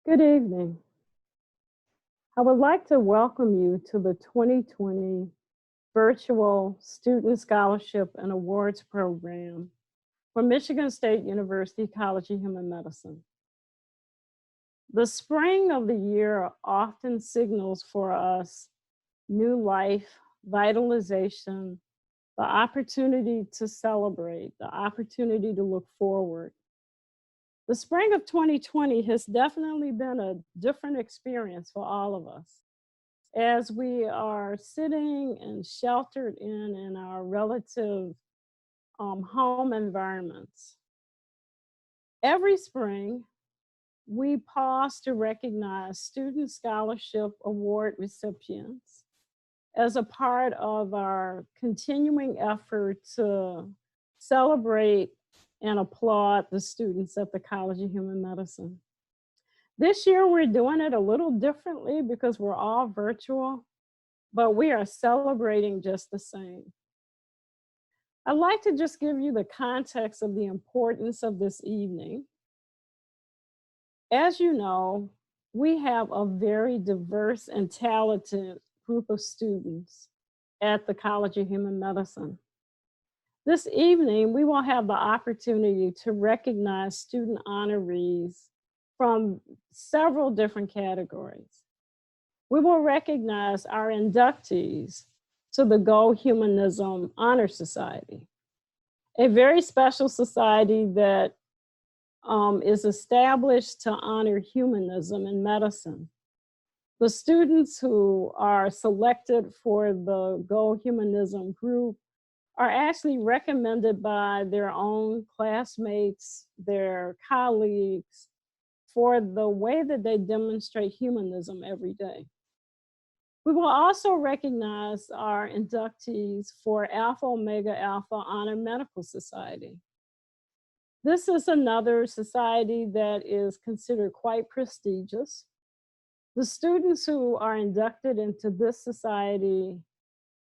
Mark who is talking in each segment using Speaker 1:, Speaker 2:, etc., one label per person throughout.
Speaker 1: Good evening. I would like to welcome you to the 2020 Virtual Student Scholarship and Awards Program for Michigan State University College of Human Medicine. The spring of the year often signals for us new life, vitalization, the opportunity to celebrate, the opportunity to look forward. The spring of 2020 has definitely been a different experience for all of us, as we are sitting and sheltered in our relative home environments. Every spring, we pause to recognize Student Scholarship Award recipients as a part of our continuing effort to celebrate and applaud the students at the College of Human Medicine. This year, we're doing it a little differently because we're all virtual, but we are celebrating just the same. I'd like to just give you the context of the importance of this evening. As you know, we have a very diverse and talented group of students at the College of Human Medicine. This evening, we will have the opportunity to recognize student honorees from several different categories. We will recognize our inductees to the Go Humanism Honor Society, a very special society that is established to honor humanism in medicine. The students who are selected for the Go Humanism group are actually recommended by their own classmates, their colleagues, for the way that they demonstrate humanism every day. We will also recognize our inductees for Alpha Omega Alpha Honor Medical Society. This is another society that is considered quite prestigious. The students who are inducted into this society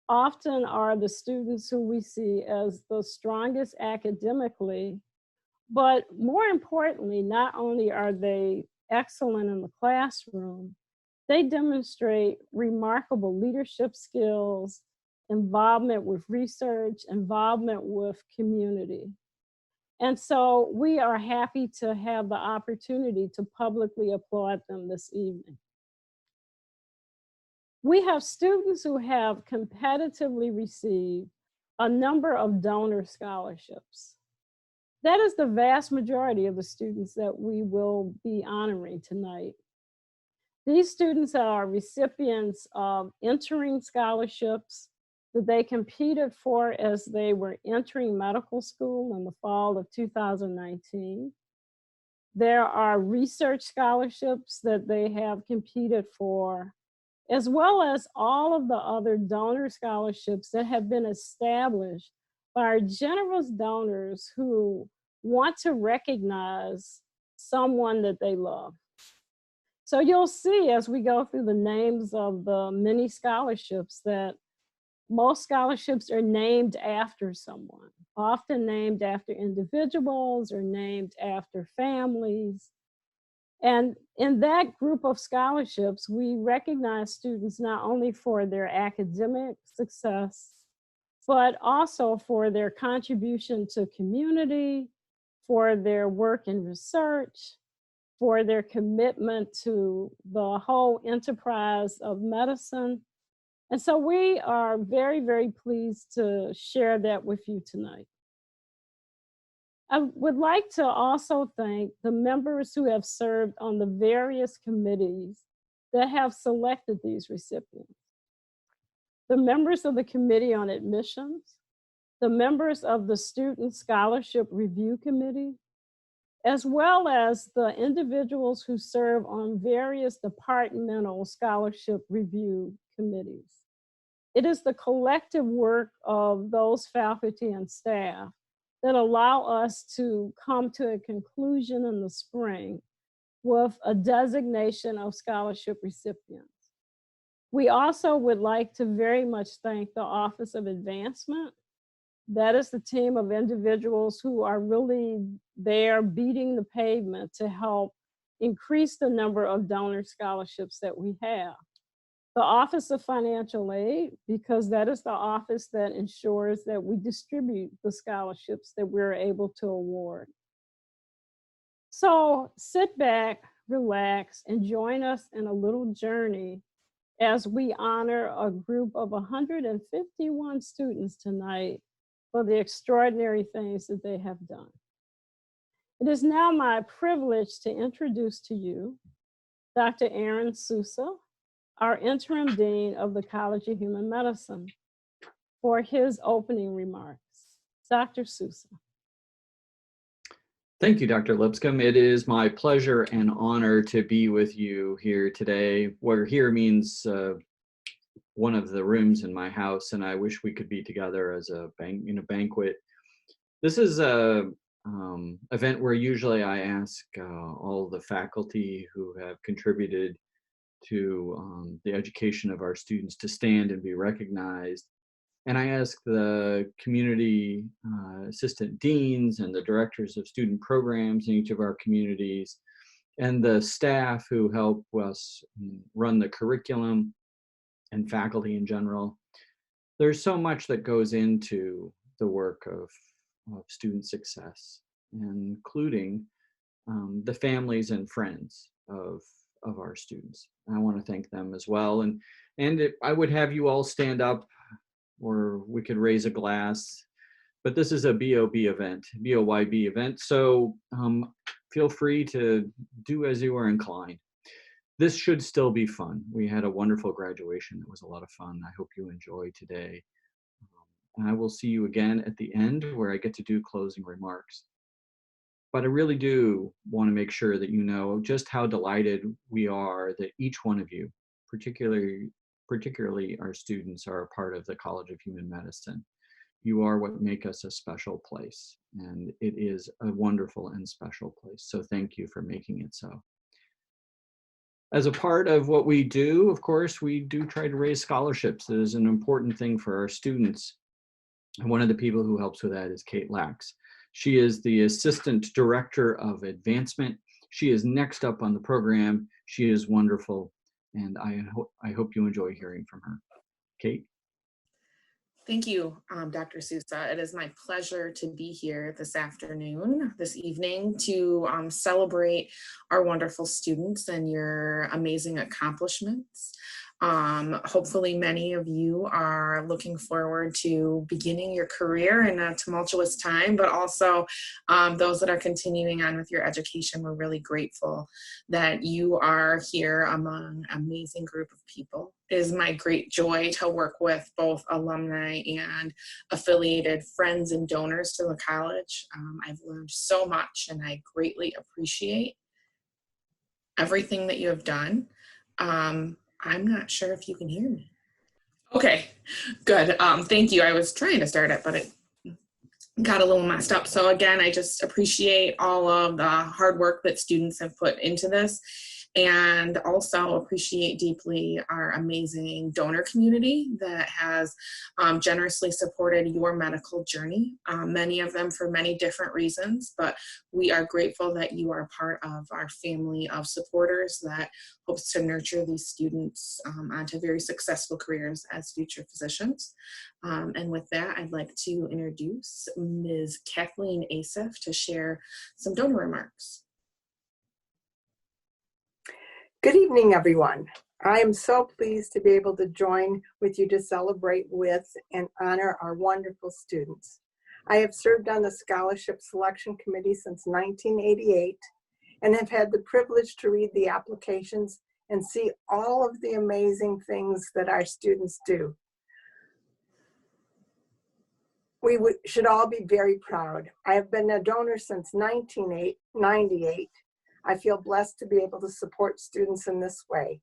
Speaker 1: often are the students who we see as the strongest academically, but more importantly, not only are they excellent in the classroom, they demonstrate remarkable leadership skills, involvement with research, involvement with community. And so we are happy to have the opportunity to publicly applaud them this evening. We have students who have competitively received a number of donor scholarships. That is the vast majority of the students that we will be honoring tonight. These students are recipients of entering scholarships that they competed for as they were entering medical school in the fall of 2019. There are research scholarships that they have competed for, as well as all of the other donor scholarships that have been established by our generous donors who want to recognize someone that they love. So you'll see as we go through the names of the many scholarships that most scholarships are named after someone, often named after individuals or named after families. And in that group of scholarships, we recognize students not only for their academic success, but also for their contribution to community, for their work in research, for their commitment to the whole enterprise of medicine. And so we are very, very pleased to share that with you tonight. I would like to also thank the members who have served on the various committees that have selected these recipients. The members of the Committee on Admissions, the members of the Student Scholarship Review Committee, as well as the individuals who serve on various departmental scholarship review committees. It is the collective work of those faculty and staff that allow us to come to a conclusion in the spring with a designation of scholarship recipients. We also would like to very much thank the Office of Advancement. That is the team of individuals who are really there beating the pavement to help increase the number of donor scholarships that we have. The Office of Financial Aid, because that is the office that ensures that we distribute the scholarships that we're able to award. So sit back, relax, and join us in a little journey as we honor a group of 151 students tonight for the extraordinary things that they have done. It is now my privilege to introduce to you Dr. Aaron Sousa, our interim dean of the College of Human Medicine, for his opening remarks. Dr. Sousa.
Speaker 2: Thank you, Dr. Lipscomb. It is my pleasure and honor to be with you here today. Where here means one of the rooms in my house, and I wish we could be together as a banquet. This is a event where usually I ask all the faculty who have contributed to the education of our students to stand and be recognized. And I ask the community assistant deans and the directors of student programs in each of our communities and the staff who help us run the curriculum and faculty in general. There's so much that goes into the work of student success, including the families and friends of our students. I want to thank them as well. And I would have you all stand up, or we could raise a glass, but this is a BOB event, BOYB event. So feel free to do as you are inclined. This should still be fun. We had a wonderful graduation. It was a lot of fun. I hope you enjoy today. And I will see you again at the end where I get to do closing remarks. But I really do want to make sure that you know just how delighted we are that each one of you, particularly our students, are a part of the College of Human Medicine. You are what make us a special place, and it is a wonderful and special place. So thank you for making it so. As a part of what we do, of course, we do try to raise scholarships. It is an important thing for our students. And one of the people who helps with that is Kate Lax. She is the Assistant Director of Advancement. She is next up on the program. She is wonderful, and I hope you enjoy hearing from her. Kate?
Speaker 3: Thank you, Dr. Sousa. It is my pleasure to be here this evening, to celebrate our wonderful students and your amazing accomplishments. Hopefully many of you are looking forward to beginning your career in a tumultuous time, but also those that are continuing on with your education. We're really grateful that you are here among an amazing group of people. It is my great joy to work with both alumni and affiliated friends and donors to the college. I've learned so much, and I greatly appreciate everything that you have done. I'm not sure if you can hear me. Okay, good. Thank you. I was trying to start it, but it got a little messed up. So again, I just appreciate all of the hard work that students have put into this, and also appreciate deeply our amazing donor community that has generously supported your medical journey, many of them for many different reasons, but we are grateful that you are part of our family of supporters that hopes to nurture these students onto very successful careers as future physicians. And with that, I'd like to introduce Ms. Kathleen Asif to share some donor remarks.
Speaker 4: Good evening, everyone. I am so pleased to be able to join with you to celebrate with and honor our wonderful students. I have served on the Scholarship Selection Committee since 1988 and have had the privilege to read the applications and see all of the amazing things that our students do. We should all be very proud. I have been a donor since 1998. I feel blessed to be able to support students in this way.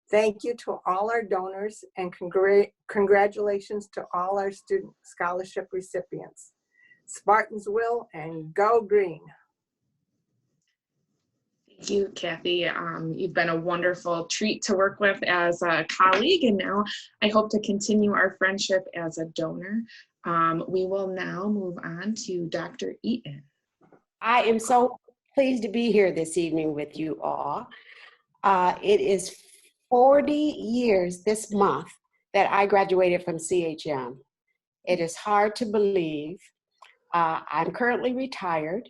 Speaker 4: Thank you to all our donors, and congratulations to all our student scholarship recipients. Spartans will, and go green.
Speaker 3: Thank you, Kathy. You've been a wonderful treat to work with as a colleague, and now I hope to continue our friendship as a donor. We will now move on to Dr. Eaton.
Speaker 5: I am so pleased to be here this evening with you all. It is 40 years this month that I graduated from CHM. It is hard to believe. I'm currently retired.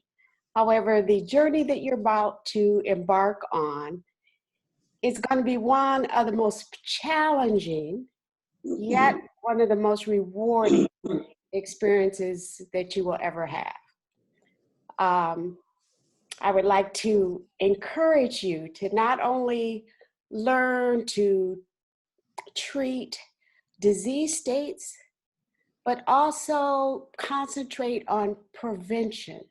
Speaker 5: However, the journey that you're about to embark on is going to be one of the most challenging, yet one of the most rewarding experiences that you will ever have. I would like to encourage you to not only learn to treat disease states, but also concentrate on prevention,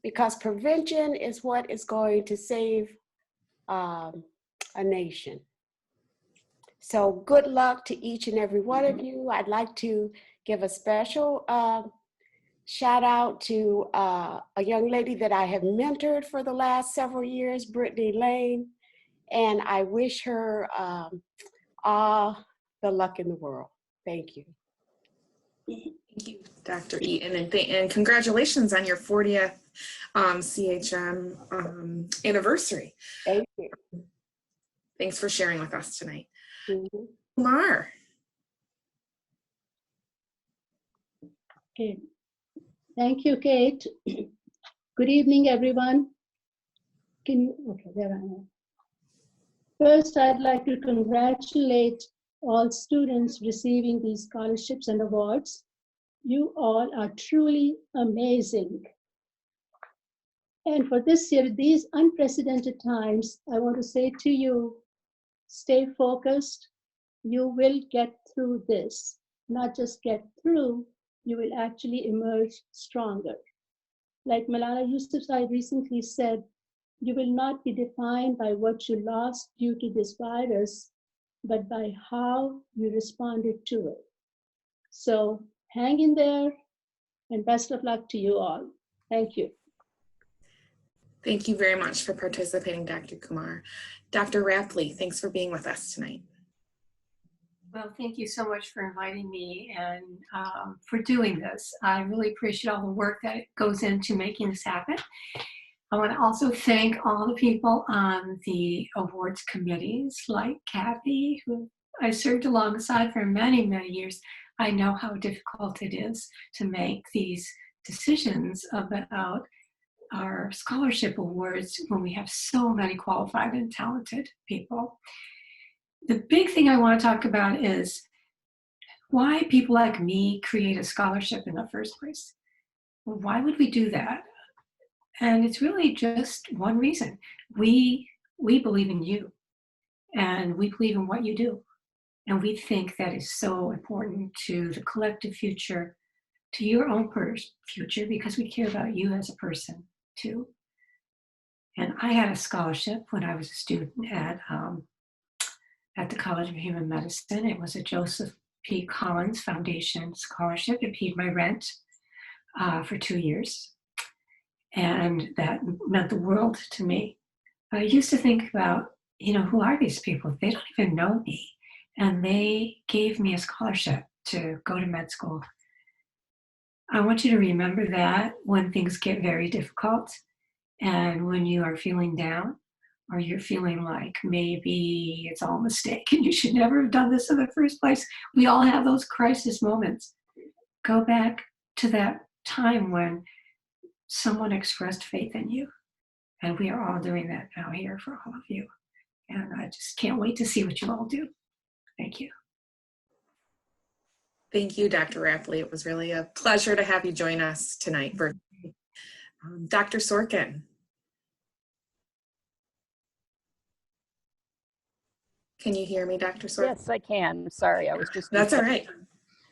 Speaker 5: because prevention is what is going to save a nation. So good luck to each and every one of you. I'd like to give a special shout out to a young lady that I have mentored for the last several years, Brittany Lane, and I wish her all the luck in the world. Thank you.
Speaker 3: Thank you, Dr. Eaton, and congratulations on your 40th CHM anniversary.
Speaker 5: Thank you.
Speaker 3: Thanks for sharing with us tonight.
Speaker 5: Mhm.
Speaker 3: Kumar.
Speaker 6: Okay. Thank you, Kate. Good evening, everyone. Okay, there I am. First, I'd like to congratulate all students receiving these scholarships and awards. You all are truly amazing. And for this year, these unprecedented times, I want to say to you, stay focused. You will get through this. Not just get through, you will actually emerge stronger. Like Malala Yousafzai recently said, you will not be defined by what you lost due to this virus, but by how you responded to it. So hang in there, and best of luck to you all. Thank you.
Speaker 3: Thank you very much for participating, Dr. Kumar. Dr. Rapley, thanks for being with us tonight.
Speaker 7: Well, thank you so much for inviting me and for doing this. I really appreciate all the work that goes into making this happen. I want to also thank all the people on the awards committees, like Kathy, who I served alongside for many, many years. I know how difficult it is to make these decisions about our scholarship awards when we have so many qualified and talented people. The big thing I want to talk about is why people like me create a scholarship in the first place. Why would we do that? And it's really just one reason. We believe in you, and we believe in what you do. And we think that is so important to the collective future, to your own future, because we care about you as a person too. And I had a scholarship when I was a student at the College of Human Medicine. It was a Joseph P. Collins Foundation scholarship. It paid my rent for 2 years. And that meant the world to me. I used to think about, who are these people? They don't even know me. And they gave me a scholarship to go to med school. I want you to remember that when things get very difficult and when you are feeling down, or you're feeling like maybe it's all a mistake and you should never have done this in the first place. We all have those crisis moments. Go back to that time when someone expressed faith in you. And we are all doing that now here for all of you. And I just can't wait to see what you all do. Thank you.
Speaker 3: Thank you, Dr. Rapley. It was really a pleasure to have you join us tonight. Dr. Sorkin. Can you hear me, Dr. Sorkin?
Speaker 8: Yes, I can. Sorry, I was just...
Speaker 3: That's all right.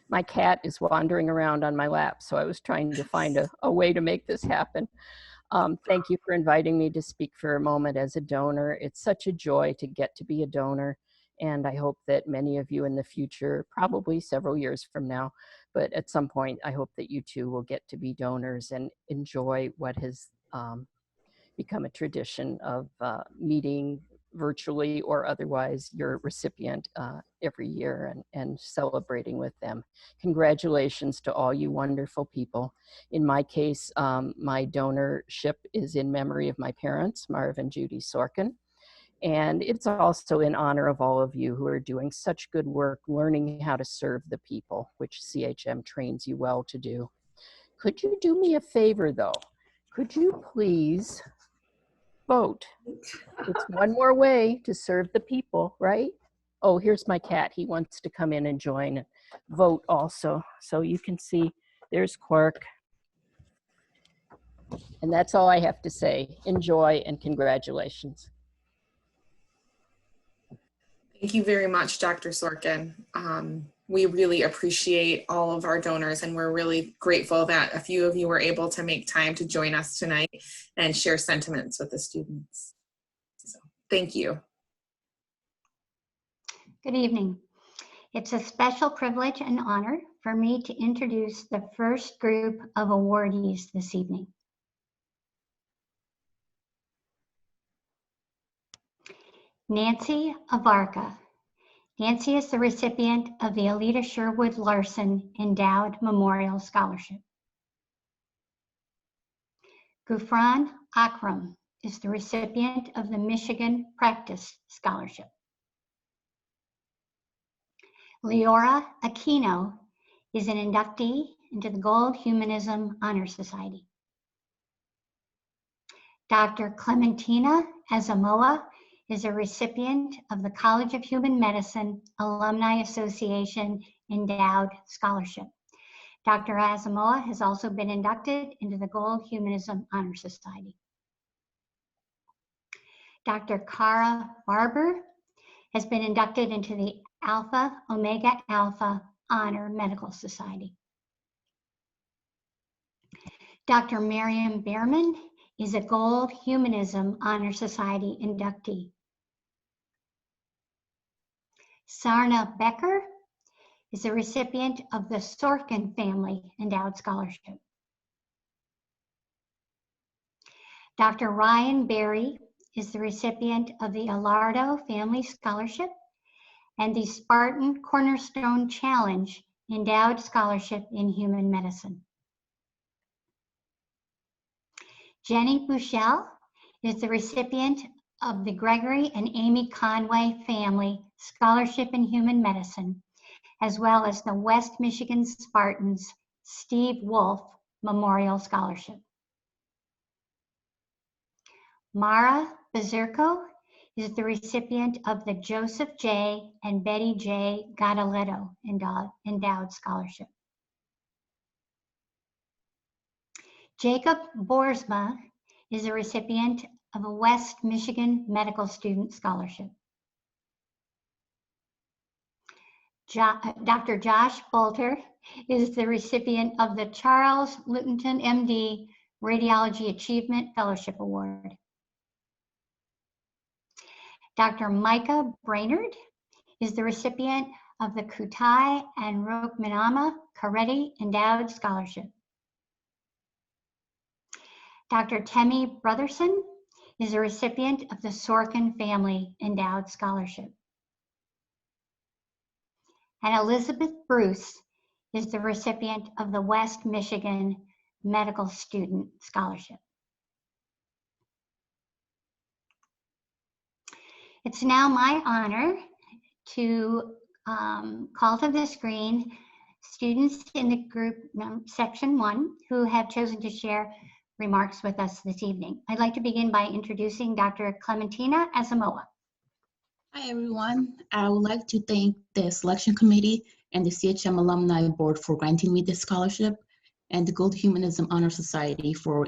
Speaker 8: My cat is wandering around on my lap, so I was trying to find a way to make this happen. Thank you for inviting me to speak for a moment as a donor. It's such a joy to get to be a donor, and I hope that many of you in the future, probably several years from now, but at some point, I hope that you too will get to be donors and enjoy what has become a tradition of meeting virtually or otherwise, your recipient every year and celebrating with them. Congratulations to all you wonderful people. In my case, my donorship is in memory of my parents, Marv and Judy Sorkin. And it's also in honor of all of you who are doing such good work learning how to serve the people, which CHM trains you well to do. Could you do me a favor though? Could you please vote? It's one more way to serve the people, right? Oh, here's my cat. He wants to come in and join and vote also. So you can see there's Quark. And that's all I have to say. Enjoy and congratulations.
Speaker 3: Thank you very much, Dr. Sorkin. We really appreciate all of our donors, and we're really grateful that a few of you were able to make time to join us tonight and share sentiments with the students. So, thank you.
Speaker 9: Good evening. It's a special privilege and honor for me to introduce the first group of awardees this evening. Nancy Avarka. Nancy is the recipient of the Alita Sherwood Larson Endowed Memorial Scholarship. Gufran Akram is the recipient of the Michigan Practice Scholarship. Leora Aquino is an inductee into the Gold Humanism Honor Society. Dr. Clementina Azamoah is a recipient of the College of Human Medicine Alumni Association Endowed Scholarship. Dr. Azamoah has also been inducted into the Gold Humanism Honor Society. Dr. Cara Barber has been inducted into the Alpha Omega Alpha Honor Medical Society. Dr. Miriam Behrman is a Gold Humanism Honor Society inductee. Sarna Becker is a recipient of the Sorkin Family Endowed Scholarship. Dr. Ryan Berry is the recipient of the Alardo Family Scholarship and the Spartan Cornerstone Challenge Endowed Scholarship in Human Medicine. Jenny Bushell is the recipient of the Gregory and Amy Conway Family Scholarship in Human Medicine, as well as the West Michigan Spartans Steve Wolf Memorial Scholarship. Mara Bezerko is the recipient of the Joseph J. and Betty J. Gadaletto Endowed Scholarship. Jacob Boersma is a recipient of a West Michigan Medical Student Scholarship. Dr. Josh Bolter is the recipient of the Charles Lutenton MD Radiology Achievement Fellowship Award. Dr. Micah Brainerd is the recipient of the Kutai and Rukminama Karetti Endowed Scholarship. Dr. Temi Brotherson is a recipient of the Sorkin Family Endowed Scholarship. And Elizabeth Bruce is the recipient of the West Michigan Medical Student Scholarship. It's now my honor to call to the screen students in the group section 1 who have chosen to share remarks with us this evening. I'd like to begin by introducing Dr. Clementina Azamoah.
Speaker 10: Hi, everyone. I would like to thank the selection committee and the CHM Alumni Board for granting me this scholarship, and the Gold Humanism Honor Society for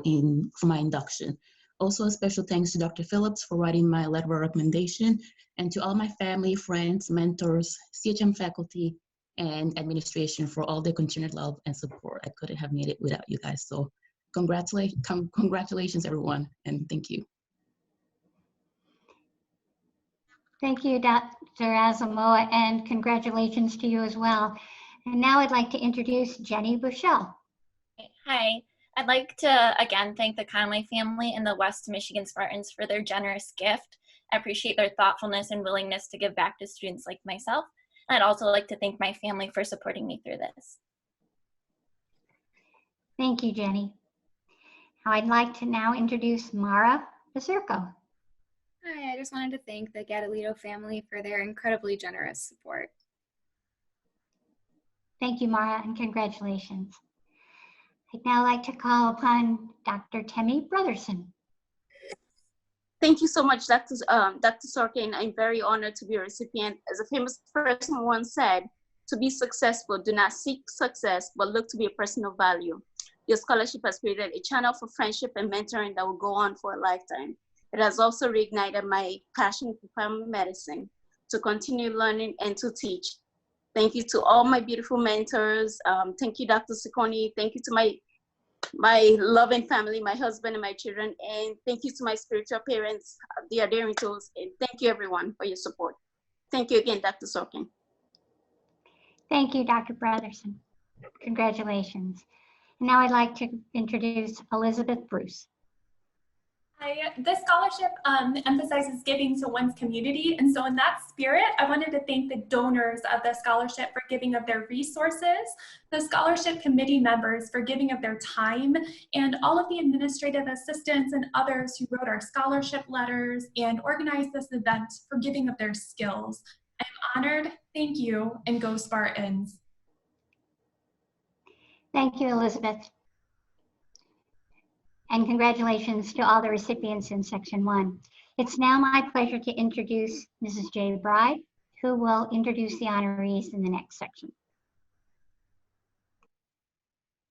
Speaker 10: my induction. Also, a special thanks to Dr. Phillips for writing my letter of recommendation, and to all my family, friends, mentors, CHM faculty, and administration for all their continued love and support. I couldn't have made it without you guys. So congratulations, everyone, and thank you.
Speaker 9: Thank you, Dr. Azamoah, and congratulations to you as well. And now I'd like to introduce Jenny Bushell.
Speaker 11: Hi, I'd like to again thank the Conway family and the West Michigan Spartans for their generous gift, I appreciate their thoughtfulness and willingness to give back to students like myself. I'd also like to thank my family for supporting me through this.
Speaker 9: Thank you, Jenny. I'd like to now introduce Mara Bazurko.
Speaker 12: Hi, I just wanted to thank the Gadolito family for their incredibly generous support.
Speaker 9: Thank you, Mara, and congratulations. I'd now like to call upon Dr. Temi Brotherson.
Speaker 13: Thank you so much, Dr. Sorkin. I'm very honored to be a recipient. As a famous person once said, to be successful, do not seek success, but look to be a person of value. Your scholarship has created a channel for friendship and mentoring that will go on for a lifetime. It has also reignited my passion for family medicine, to continue learning and to teach. Thank you to all my beautiful mentors. Thank you, Dr. Ciccone. Thank you to my loving family, my husband and my children. And thank you to my spiritual parents, the Aderintos. And thank you everyone for your support. Thank you again, Dr. Sorkin.
Speaker 9: Thank you, Dr. Brotherson. Congratulations. And now I'd like to introduce Elizabeth Bruce.
Speaker 14: Hi, this scholarship emphasizes giving to one's community. And so in that spirit, I wanted to thank the donors of the scholarship for giving of their resources, the scholarship committee members for giving of their time, and all of the administrative assistants and others who wrote our scholarship letters and organized this event for giving of their skills. I'm honored. Thank you, and go Spartans.
Speaker 9: Thank you, Elizabeth. And congratulations to all the recipients in Section 1. It's now my pleasure to introduce Mrs. J. Bride, who will introduce the honorees in the next section.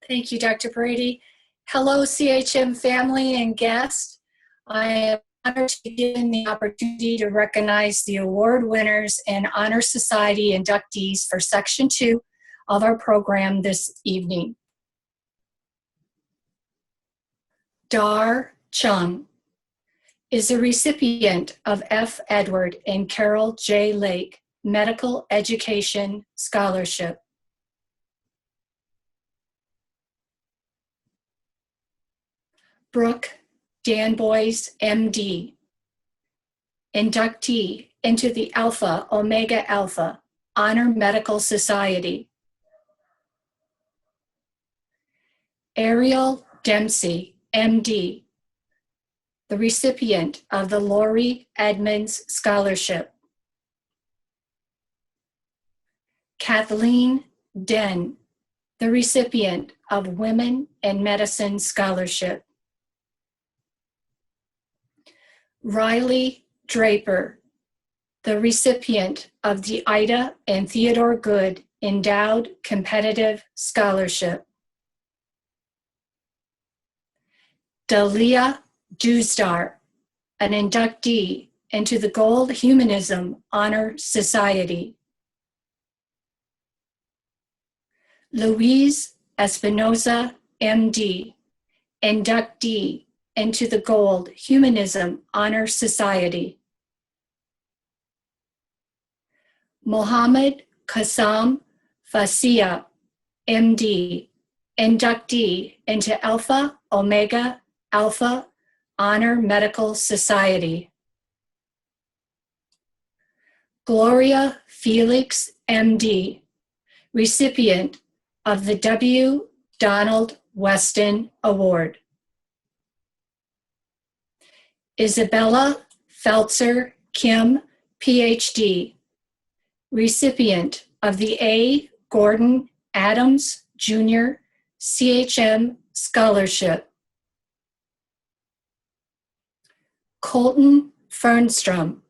Speaker 15: Thank you, Dr. Brady. Hello, CHM family and guests. I am honored to be given the opportunity to recognize the award winners and Honor Society inductees for Section 2 of our program this evening. Dar Chung is a recipient of F. Edward and Carol J. Lake Medical Education Scholarship. Brooke Danboys, MD, inductee into the Alpha Omega Alpha Honor Medical Society. Ariel Dempsey, MD, the recipient of the Laurie Edmonds Scholarship. Kathleen Den, the recipient of Women in Medicine Scholarship. Riley Draper, the recipient of the Ida and Theodore Good Endowed Competitive Scholarship. Dalia Dusdar, an inductee into the Gold Humanism Honor Society. Louise Espinoza, MD, inductee into the Gold Humanism Honor Society. Mohammed Qassam Fasia, MD, inductee into Alpha Omega Alpha Honor Medical Society. Gloria Felix, MD, recipient of the W. Donald Weston Award. Isabella Feltzer Kim, PhD, recipient of the A. Gordon Adams Jr. CHM Scholarship. Colton Fernstrom,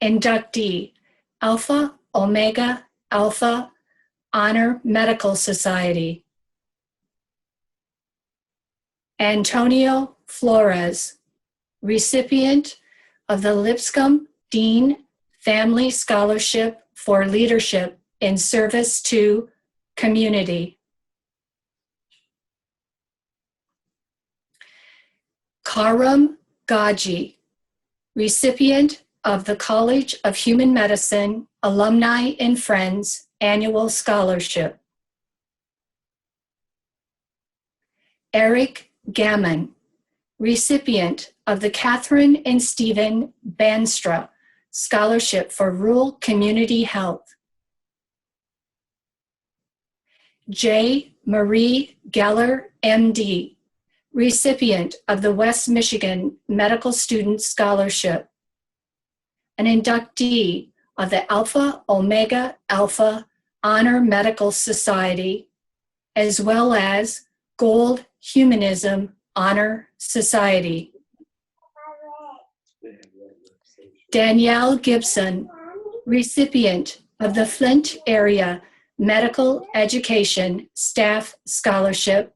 Speaker 15: inductee, Alpha Omega Alpha Honor Medical Society. Antonio Flores, recipient of the Lipscomb Dean Family Scholarship for Leadership in Service to Community. Karam Gaji, recipient of the College of Human Medicine Alumni and Friends Annual Scholarship. Eric Gammon, recipient of the Catherine and Stephen Banstra Scholarship for Rural Community Health. J. Marie Geller, MD, recipient of the West Michigan Medical Student Scholarship, an inductee of the Alpha Omega Alpha Honor Medical Society, as well as Gold Humanism Honor Society. Danielle Gibson, recipient of the Flint Area Medical Education Staff Scholarship,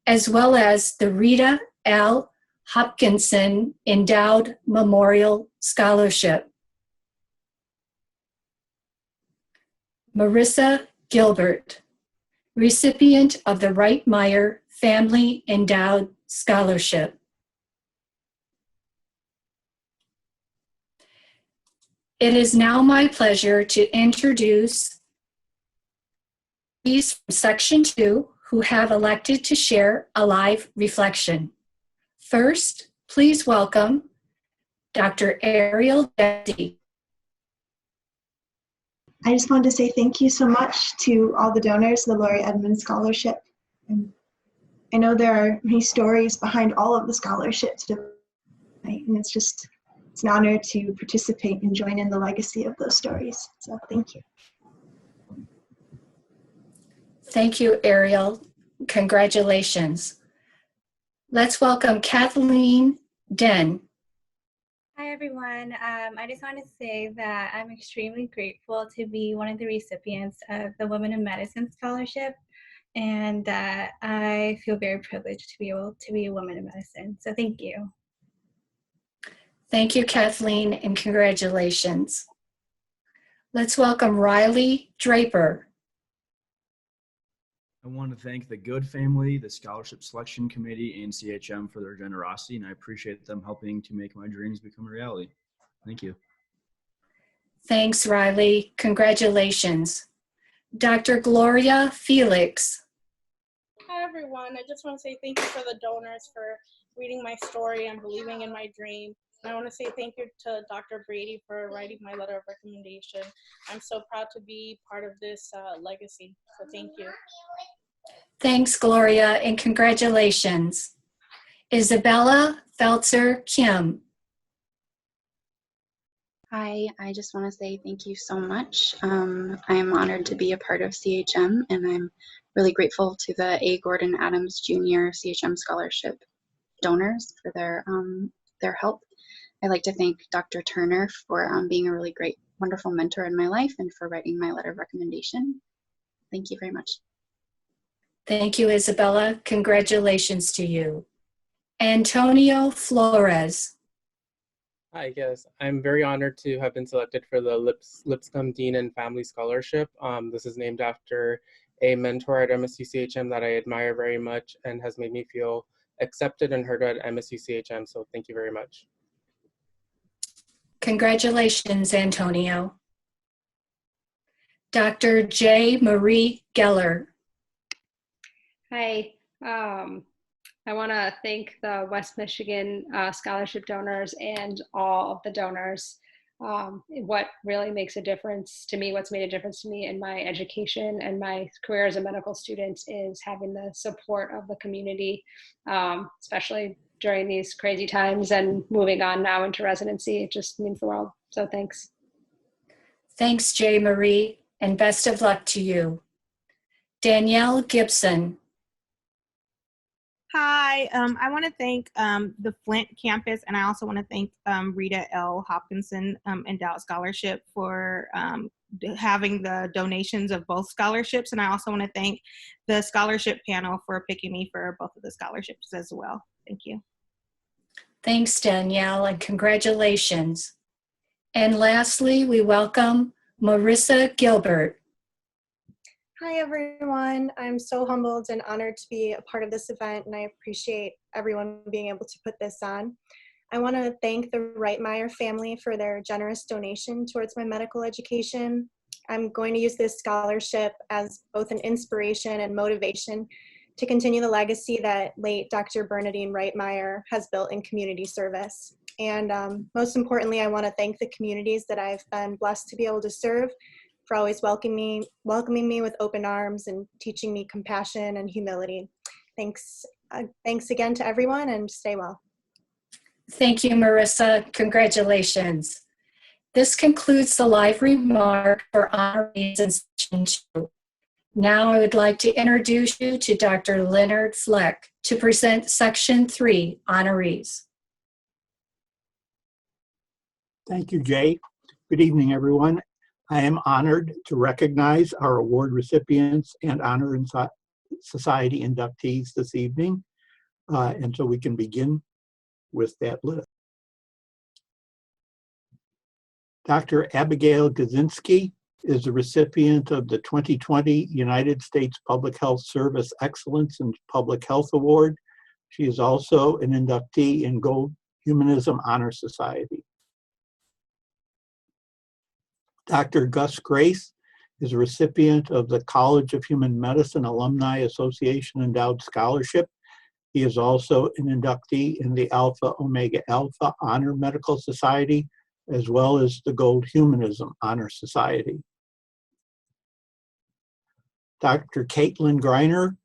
Speaker 15: as well as the Rita L. Hopkinson Endowed Memorial Scholarship. Marissa Gilbert, recipient of the Wright Meyer Family Endowed Scholarship. It is now my pleasure to introduce these from Section 2 who have elected to share a live reflection. First, please welcome Dr. Ariel Dempsey.
Speaker 16: I just wanted to say thank you so much to all the donors of the Laurie Edmonds Scholarship. And I know there are many stories behind all of the scholarships, and it's an honor to participate and join in the legacy of those stories. So thank you.
Speaker 15: Thank you, Ariel. Congratulations. Let's welcome Kathleen Den.
Speaker 12: Hi, everyone. I just want to say that I'm extremely grateful to be one of the recipients of the Women in Medicine Scholarship, and I feel very privileged to be able to be a woman in medicine. So thank you.
Speaker 15: Thank you, Kathleen, and congratulations. Let's welcome Riley Draper.
Speaker 17: I want to thank the Good family, the Scholarship Selection Committee, and CHM for their generosity, and I appreciate them helping to make my dreams become a reality. Thank you.
Speaker 15: Thanks, Riley. Congratulations. Dr. Gloria Felix.
Speaker 18: Hi, everyone. I just want to say thank you for the donors for reading my story and believing in my dream. And I want to say thank you to Dr. Brady for writing my letter of recommendation. I'm so proud to be part of this legacy. So thank you.
Speaker 15: Thanks, Gloria, and congratulations. Isabella Feltzer Kim.
Speaker 19: Hi, I just want to say thank you so much. I am honored to be a part of CHM, and I'm really grateful to the A. Gordon Adams Jr. CHM Scholarship donors for their help. I'd like to thank Dr. Turner for being a really great, wonderful mentor in my life and for writing my letter of recommendation. Thank you very much.
Speaker 15: Thank you, Isabella. Congratulations to you. Antonio Flores.
Speaker 20: Hi, yes. I'm very honored to have been selected for the Lipscomb Dean and Family Scholarship. This is named after a mentor at MSU-CHM that I admire very much and has made me feel accepted and heard at MSU-CHM, so thank you very much.
Speaker 15: Congratulations, Antonio. Dr. J. Marie Geller.
Speaker 21: Hi, I want to thank the West Michigan scholarship donors and all of the donors. What really makes a difference to me, what's made a difference to me in my education and my career as a medical student is having the support of the community, especially during these crazy times and moving on now into residency. It just means the world. So thanks.
Speaker 15: Thanks, J. Marie, and best of luck to you. Danielle Gibson.
Speaker 22: Hi, I want to thank the Flint campus, and I also want to thank Rita L. Hopkinson Endowed Scholarship for having the donations of both scholarships, and I also want to thank the scholarship panel for picking me for both of the scholarships as well. Thank you.
Speaker 15: Thanks, Danielle, and congratulations. And lastly, we welcome Marissa Gilbert.
Speaker 23: Hi, everyone. I'm so humbled and honored to be a part of this event, and I appreciate everyone being able to put this on. I want to thank the Wright Meyer family for their generous donation towards my medical education. I'm going to use this scholarship as both an inspiration and motivation to continue the legacy that late Dr. Bernadine Reitmeyer has built in community service. And most importantly, I want to thank the communities that I've been blessed to be able to serve for always welcoming me with open arms and teaching me compassion and humility. Thanks again to everyone, and stay well.
Speaker 15: Thank you, Marissa. Congratulations. This concludes the live remark for honorees in section 2. Now I would like to introduce you to Dr. Leonard Fleck to present section 3, honorees.
Speaker 1: Thank you, Jay. Good evening, everyone. I am honored to recognize our award recipients and Honor Society inductees this evening. And so we can begin with that list. Dr. Abigail Gazinski is a recipient of the 2020 United States Public Health Service Excellence in Public Health Award. She is also an inductee in Gold Humanism Honor Society. Dr. Gus Grace is a recipient of the College of Human Medicine Alumni Association Endowed Scholarship. He is also an inductee in the Alpha Omega Alpha Honor Medical Society, as well as the Gold Humanism Honor Society. Dr. Caitlin Greiner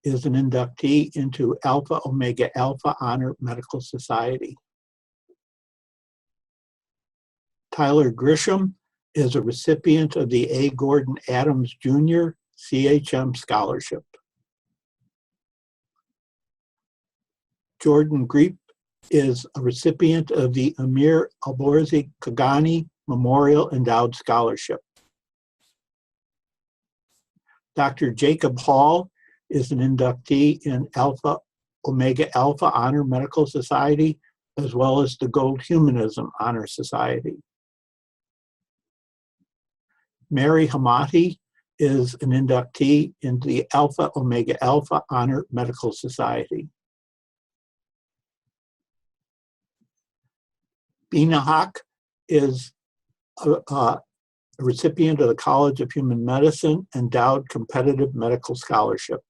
Speaker 1: is an inductee into Alpha Omega Alpha Honor Medical Society. Tyler Grisham is a recipient of the A. Gordon Adams Jr. CHM Scholarship. Jordan Greep is a recipient of the Amir Alborzi Kagani Memorial Endowed Scholarship. Dr. Jacob Hall is an inductee in Alpha Omega Alpha Honor Medical Society, as well as the Gold Humanism Honor Society. Mary Hamati is an inductee in the Alpha Omega Alpha Honor Medical Society. Bina Haq is a recipient of the College of Human Medicine Endowed Competitive Medical Scholarship.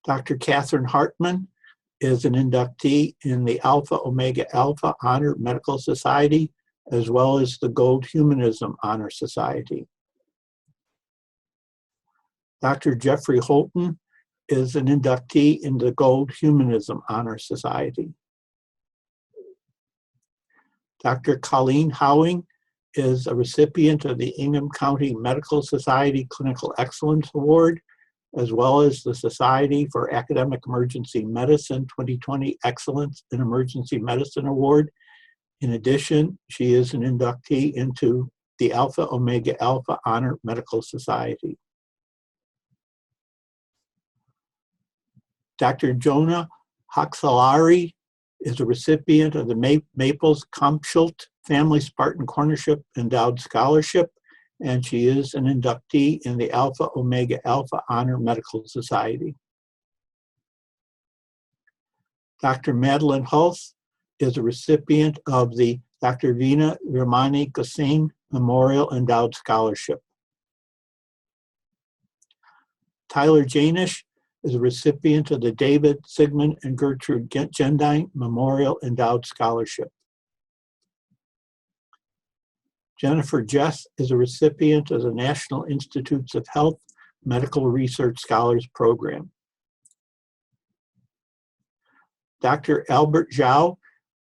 Speaker 1: Dr. Catherine Hartman is an inductee in the Alpha Omega Alpha Honor Medical Society, as well as the Gold Humanism Honor Society. Dr. Jeffrey Holton is an inductee in the Gold Humanism Honor Society. Dr. Colleen Howing is a recipient of the Ingham County Medical Society Clinical Excellence Award, as well as the Society for Academic Emergency Medicine 2020 Excellence in Emergency Medicine Award. In addition, she is an inductee into the Alpha Omega Alpha Honor Medical Society. Dr. Jonah Hoxalari is a recipient of the Maples Kampschult Family Spartan Cornership Endowed Scholarship, and she is an inductee in the Alpha Omega Alpha Honor Medical Society. Dr. Madeline Hulse is a recipient of the Dr. Veena Ramani Kassim Memorial Endowed Scholarship. Tyler Janish is a recipient of the David, Sigmund, and Gertrude Gendine Memorial Endowed Scholarship. Jennifer Jess is a recipient of the National Institutes of Health Medical Research Scholars Program. Dr. Albert Zhao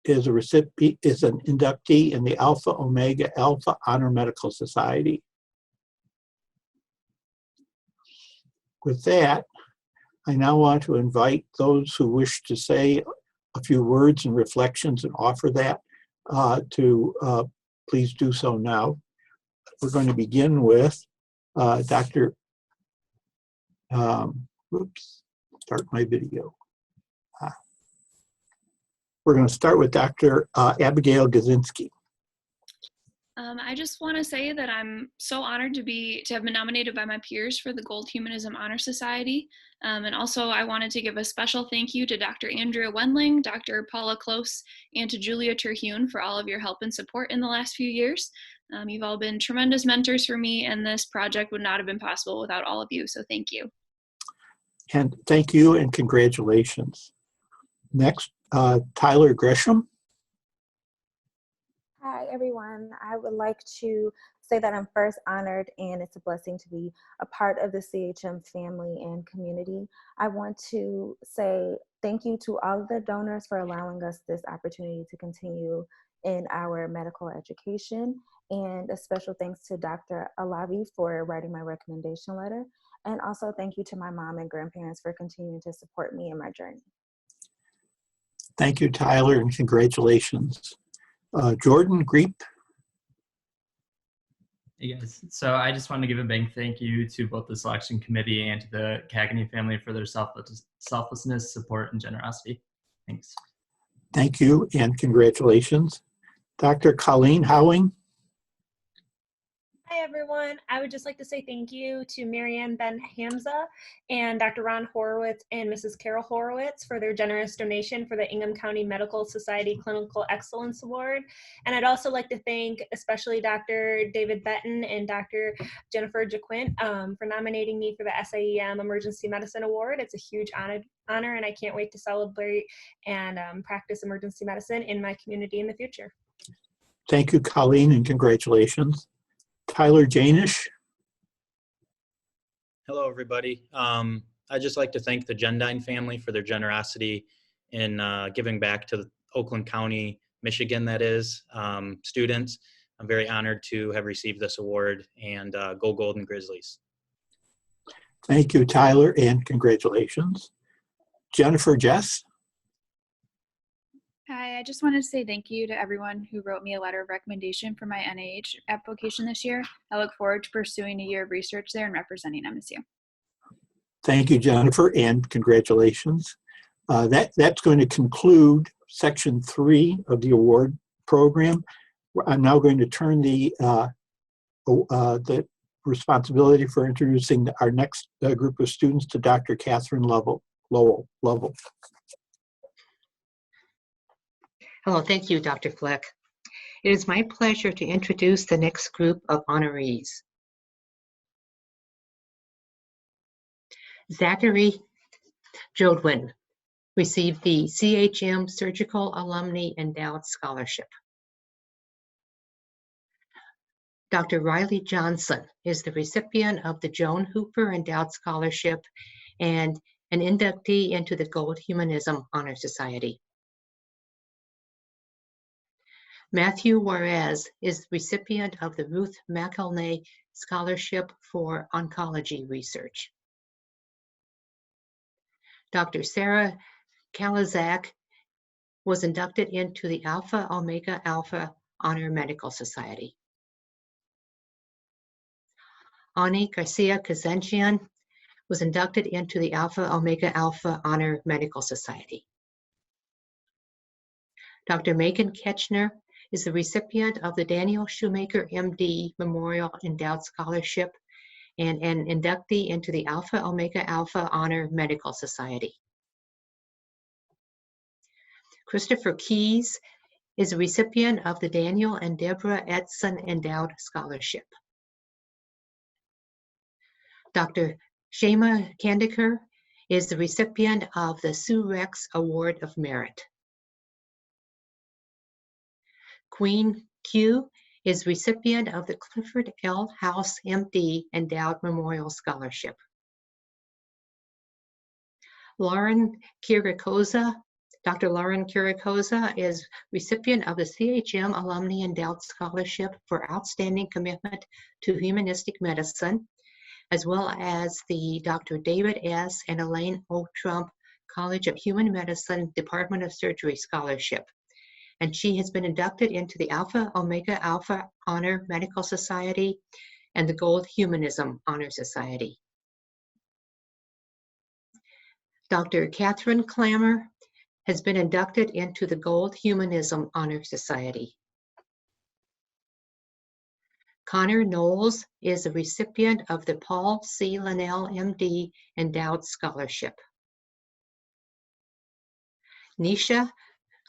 Speaker 1: is an inductee in the Alpha Omega Alpha Honor Medical Society. With that, I now want to invite those who wish to say a few words and reflections and offer that to please do so now. We're going to begin with Dr. Start my video. We're going to start with Dr. Abigail Gazinski.
Speaker 2: I just want to say that I'm so honored to have been nominated by my peers for the Gold Humanism Honor Society. And also I wanted to give a special thank you to Dr. Andrea Wendling, Dr. Paula Close, and to Julia Terhune for all of your help and support in the last few years. You've all been tremendous mentors for me, and this project would not have been possible without all of you, so thank you.
Speaker 1: And thank you and congratulations. Next, Tyler Gresham.
Speaker 4: Hi, everyone. I would like to say that I'm first honored and it's a blessing to be a part of the CHM family and community. I want to say thank you to all of the donors for allowing us this opportunity to continue in our medical education, and a special thanks to Dr. Alavi for writing my recommendation letter. And also thank you to my mom and grandparents for continuing to support me in my journey.
Speaker 1: Thank you, Tyler, and congratulations. Jordan Greep.
Speaker 5: Hey guys, so I just want to give a big thank you to both the selection committee and to the Cagney family for their selflessness, support, and generosity. Thanks.
Speaker 1: Thank you and congratulations. Dr. Colleen Howing.
Speaker 6: Hi, everyone. I would just like to say thank you to Marianne Ben Hamza and Dr. Ron Horowitz and Mrs. Carol Horowitz for their generous donation for the Ingham County Medical Society Clinical Excellence Award. And I'd also like to thank especially Dr. David Betton and Dr. Jennifer Jaquint for nominating me for the SIEM Emergency Medicine Award. It's a huge honor, and I can't wait to celebrate and practice emergency medicine in my community in the future.
Speaker 1: Thank you, Colleen, and congratulations. Tyler Janish.
Speaker 24: Hello, everybody. I'd just like to thank the Gendine family for their generosity in giving back to the Oakland County, Michigan, that is, students. I'm very honored to have received this award, and go Golden Grizzlies.
Speaker 1: Thank you, Tyler, and congratulations. Jennifer Jess.
Speaker 25: Hi, I just wanted to say thank you to everyone who wrote me a letter of recommendation for my NIH application this year. I look forward to pursuing a year of research there and representing MSU.
Speaker 1: Thank you, Jennifer, and congratulations. That's going to conclude section 3 of the award program. I'm now going to turn the responsibility for introducing our next group of students to Dr. Catherine Lovell.
Speaker 26: Hello, thank you, Dr. Fleck. It is my pleasure to introduce the next group of honorees. Zachary Jodwin received the CHM Surgical Alumni Endowed Scholarship. Dr. Riley Johnson is the recipient of the Joan Hooper Endowed Scholarship and an inductee into the Gold Humanism Honor Society. Matthew Juarez is the recipient of the Ruth McElnay Scholarship for Oncology Research. Dr. Sarah Kalazak was inducted into the Alpha Omega Alpha Honor Medical Society. Ani Garcia Kazanjian was inducted into the Alpha Omega Alpha Honor Medical Society. Dr. Megan Ketchner is the recipient of the Daniel Shoemaker MD Memorial Endowed Scholarship and an inductee into the Alpha Omega Alpha Honor Medical Society. Christopher Keys is a recipient of the Daniel and Deborah Edson Endowed Scholarship. Dr. Shema Kandikar is the recipient of the Sue Rex Award of Merit. Queen Q is recipient of the Clifford L. House MD Endowed Memorial Scholarship. Lauren Kiriakosa, Dr. Lauren Kiriakosa is recipient of the CHM Alumni Endowed Scholarship for Outstanding Commitment to Humanistic Medicine, as well as the Dr. David S. and Elaine O. Trump College of Human Medicine Department of Surgery Scholarship. And she has been inducted into the Alpha Omega Alpha Honor Medical Society and the Gold Humanism Honor Society. Dr. Catherine Clammer has been inducted into the Gold Humanism Honor Society. Connor Knowles is a recipient of the Paul C. Linnell MD Endowed Scholarship. Nisha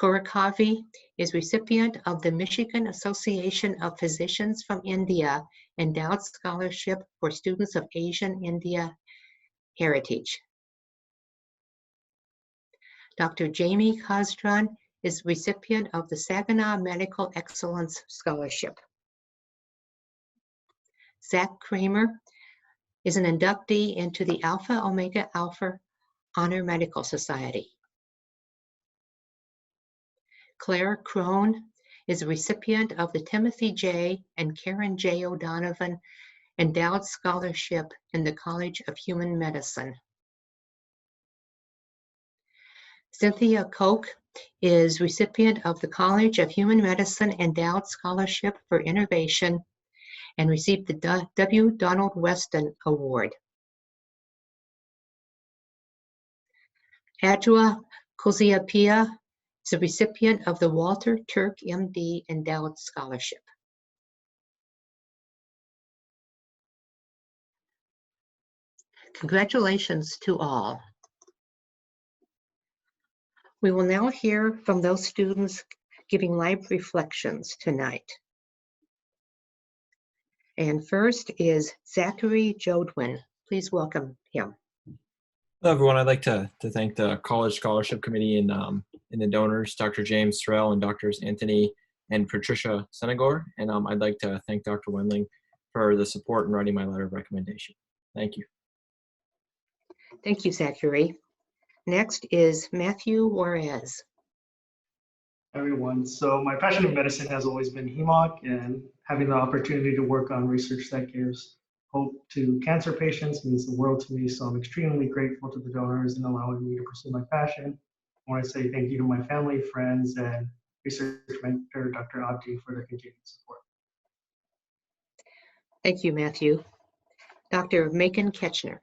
Speaker 26: Korakavi is recipient of the Michigan Association of Physicians from India Endowed Scholarship for Students of Asian India Heritage. Dr. Jamie Khazran is recipient of the Saginaw Medical Excellence Scholarship. Zach Kramer is an inductee into the Alpha Omega Alpha Honor Medical Society. Claire Crone is a recipient of the Timothy J. and Karen J. O'Donovan Endowed Scholarship in the College of Human Medicine. Cynthia Koch is recipient of the College of Human Medicine Endowed Scholarship for Innovation and received the W. Donald Weston Award. Adjoa Koziapia is a recipient of the Walter Turk MD Endowed Scholarship. Congratulations to all. We will now hear from those students giving live reflections tonight. And first is Zachary Jodwin. Please welcome him.
Speaker 3: Hello, everyone. I'd like to thank the College Scholarship Committee and the donors, Dr. James Sorrell and Drs. Anthony and Patricia Senegor. And I'd like to thank Dr. Wendling for the support in writing my letter of recommendation. Thank you.
Speaker 26: Thank you, Zachary. Next is Matthew Juarez.
Speaker 7: Everyone. So my passion in medicine has always been HEMOC, and having the opportunity to work on research that gives hope to cancer patients means the world to me. So I'm extremely grateful to the donors in allowing me to pursue my passion. I want to say thank you to my family, friends, and research mentor, Dr. Abdi, for their continued support.
Speaker 26: Thank you, Matthew. Dr. Macon Ketchner.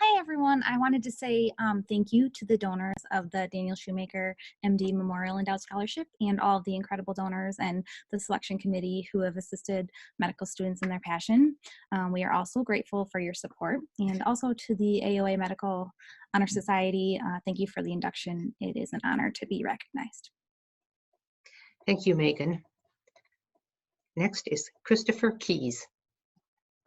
Speaker 8: Hi, everyone. I wanted to say thank you to the donors of the Daniel Shoemaker MD Memorial Endowed Scholarship and all of the incredible donors and the selection committee who have assisted medical students in their passion. We are also grateful for your support, and also to the AOA Medical Honor Society. Thank you for the induction. It is an honor to be recognized.
Speaker 26: Thank you, Megan. Next is Christopher Keys.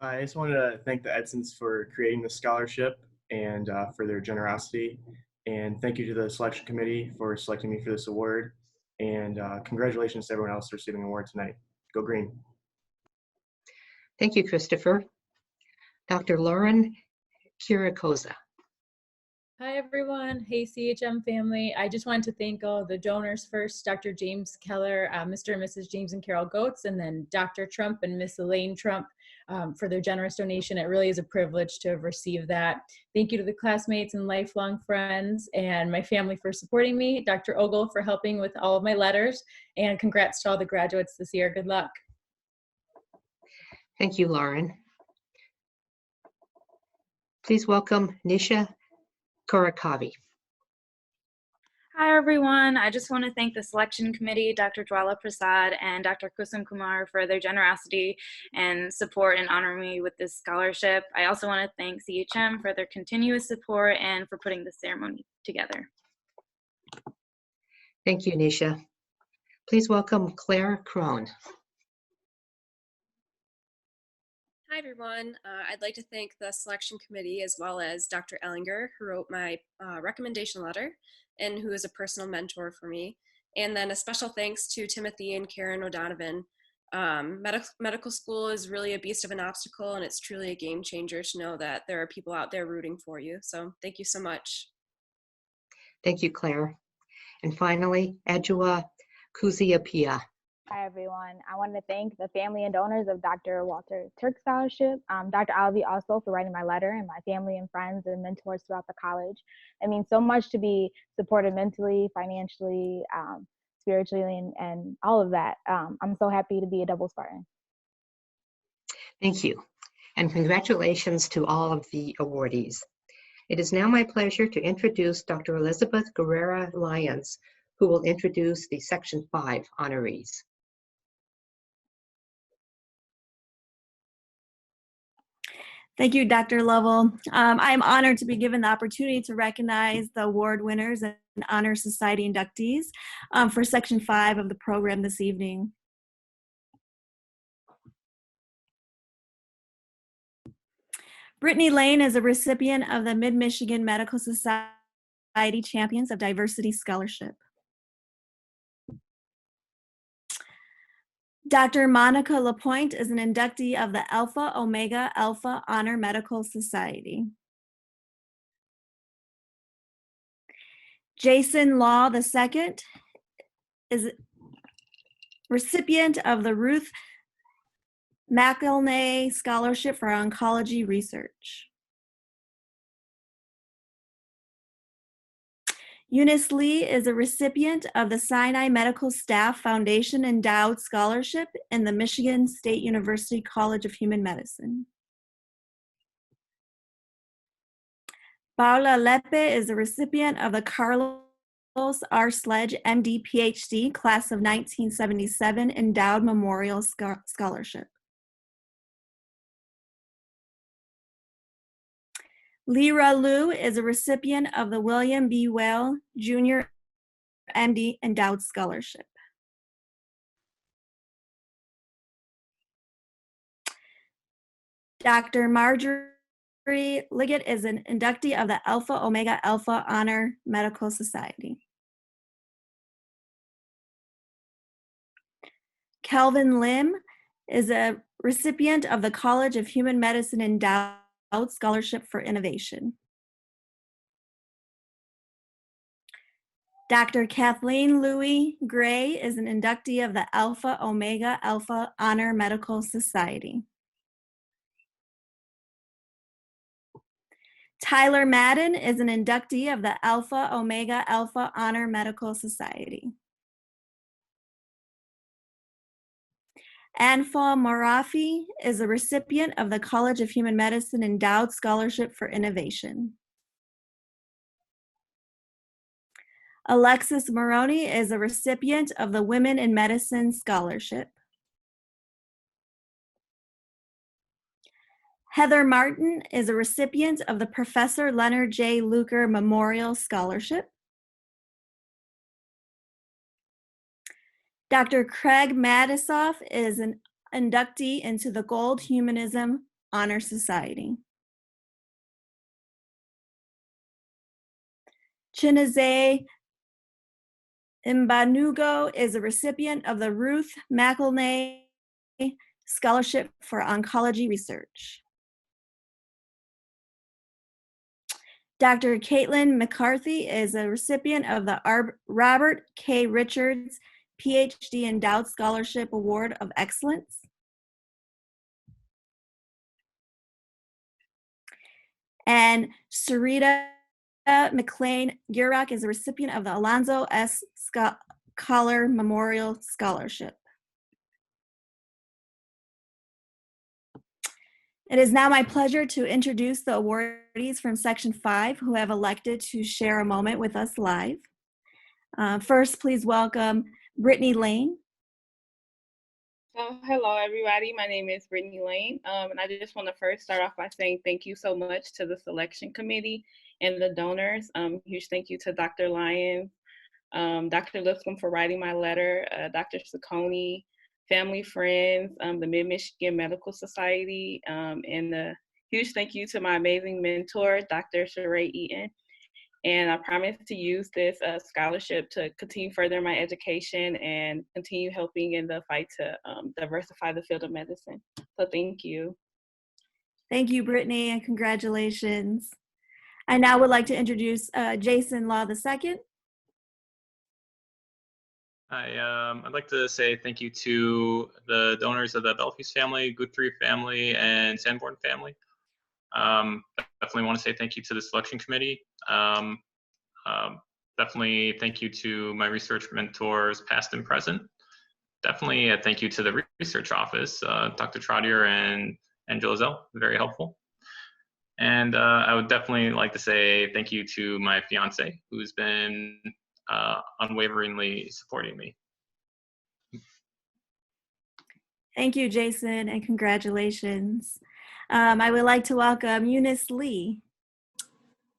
Speaker 10: I just wanted to thank the Edsons for creating the scholarship and for their generosity. And thank you to the selection committee for selecting me for this award. And congratulations to everyone else receiving an award tonight. Go Green.
Speaker 26: Thank you, Christopher. Dr. Lauren Kirakoza.
Speaker 11: Hi, everyone. Hey, CHM family. I just wanted to thank all the donors first, Dr. James Keller, Mr. and Mrs. James and Carol Goetz, and then Dr. Trump and Miss Elaine Trump for their generous donation. It really is a privilege to have received that. Thank you to the classmates and lifelong friends and my family for supporting me, Dr. Ogle for helping with all of my letters, and congrats to all the graduates this year. Good luck.
Speaker 26: Thank you, Lauren. Please welcome Nisha Korakavi.
Speaker 13: Hi, everyone. I just want to thank the selection committee, Dr. Dwala Prasad and Dr. Kusum Kumar for their generosity and support in honoring me with this scholarship. I also want to thank CHM for their continuous support and for putting this ceremony together.
Speaker 26: Thank you, Nisha. Please welcome Claire Crone.
Speaker 27: Hi, everyone. I'd like to thank the selection committee as well as Dr. Ellinger, who wrote my recommendation letter and who is a personal mentor for me. And then a special thanks to Timothy and Karen O'Donovan. Medical school is really a beast of an obstacle, and it's truly a game changer to know that there are people out there rooting for you. So thank you so much.
Speaker 26: Thank you, Claire. And finally, Adjoa Kuziapia.
Speaker 28: Hi, everyone. I want to thank the family and donors of Dr. Walter Turk Scholarship, Dr. Alvi also for writing my letter, and my family and friends and mentors throughout the college. It means so much to be supported mentally, financially, spiritually, and all of that. I'm so happy to be a double Spartan.
Speaker 26: Thank you. And congratulations to all of the awardees. It is now my pleasure to introduce Dr. Elizabeth Guerrera Lyons, who will introduce the Section 5 honorees.
Speaker 9: Thank you, Dr. Lovell. I am honored to be given the opportunity to recognize the award winners and Honor Society inductees for Section 5 of the program this evening. Brittany Lane is a recipient of the Mid-Michigan Medical Society Champions of Diversity Scholarship. Dr. Monica Lapointe is an inductee of the Alpha Omega Alpha Honor Medical Society. Jason Law II is recipient of the Ruth McElnay Scholarship for Oncology Research. Eunice Lee is a recipient of the Sinai Medical Staff Foundation Endowed Scholarship in the Michigan State University College of Human Medicine. Paula Lepe is a recipient of the Carlos R. Sledge, MD, PhD, class of 1977 Endowed Memorial Scholarship. Lyra Liu is a recipient of the William B. Whale, Jr., MD, Endowed Scholarship. Dr. Marjorie Liggett is an inductee of the Alpha Omega Alpha Honor Medical Society. Calvin Lim is a recipient of the College of Human Medicine Endowed Scholarship for Innovation. Dr. Kathleen Louie Gray is an inductee of the Alpha Omega Alpha Honor Medical Society. Tyler Madden is an inductee of the Alpha Omega Alpha Honor Medical Society. Anfa Marafi is a recipient of the College of Human Medicine Endowed Scholarship for Innovation. Alexis Maroney is a recipient of the Women in Medicine Scholarship. Heather Martin is a recipient of the Professor Leonard J. Luker Memorial Scholarship. Dr. Craig Matisoff is an inductee into the Gold Humanism Honor Society. Chineze Mbanugo is a recipient of the Ruth McElnay Scholarship for Oncology Research. Dr. Caitlin McCarthy is a recipient of the Robert K. Richards PhD Endowed Scholarship Award of Excellence. And Sarita McLean Gurok is a recipient of the Alonzo S. Collar Memorial Scholarship. It is now my pleasure to introduce the awardees from Section 5 who have elected to share a moment with us live. First, please welcome Brittany Lane.
Speaker 12: Hello, everybody. My name is Brittany Lane, and I just want to first start off by saying thank you so much to the selection committee and the donors. Huge thank you to Dr. Lyons, Dr. Lipscomb for writing my letter, Dr. Saccone, family, friends, the Mid-Michigan Medical Society, and a huge thank you to my amazing mentor, Dr. Sheree Eaton. And I promise to use this scholarship to continue further my education and continue helping in the fight to diversify the field of medicine. So thank you.
Speaker 9: Thank you, Brittany, and congratulations. I now would like to introduce Jason Law II.
Speaker 14: Hi, I'd like to say thank you to the donors of the Belfuse family, Guthrie family, and Sanborn family. Definitely want to say thank you to the selection committee. Definitely thank you to my research mentors, past and present. Definitely a thank you to the research office, Dr. Trottier and Angela Zell, very helpful. And I would definitely like to say thank you to my fiance, who's been unwaveringly supporting me.
Speaker 9: Thank you, Jason, and congratulations. I would like to welcome Eunice Lee.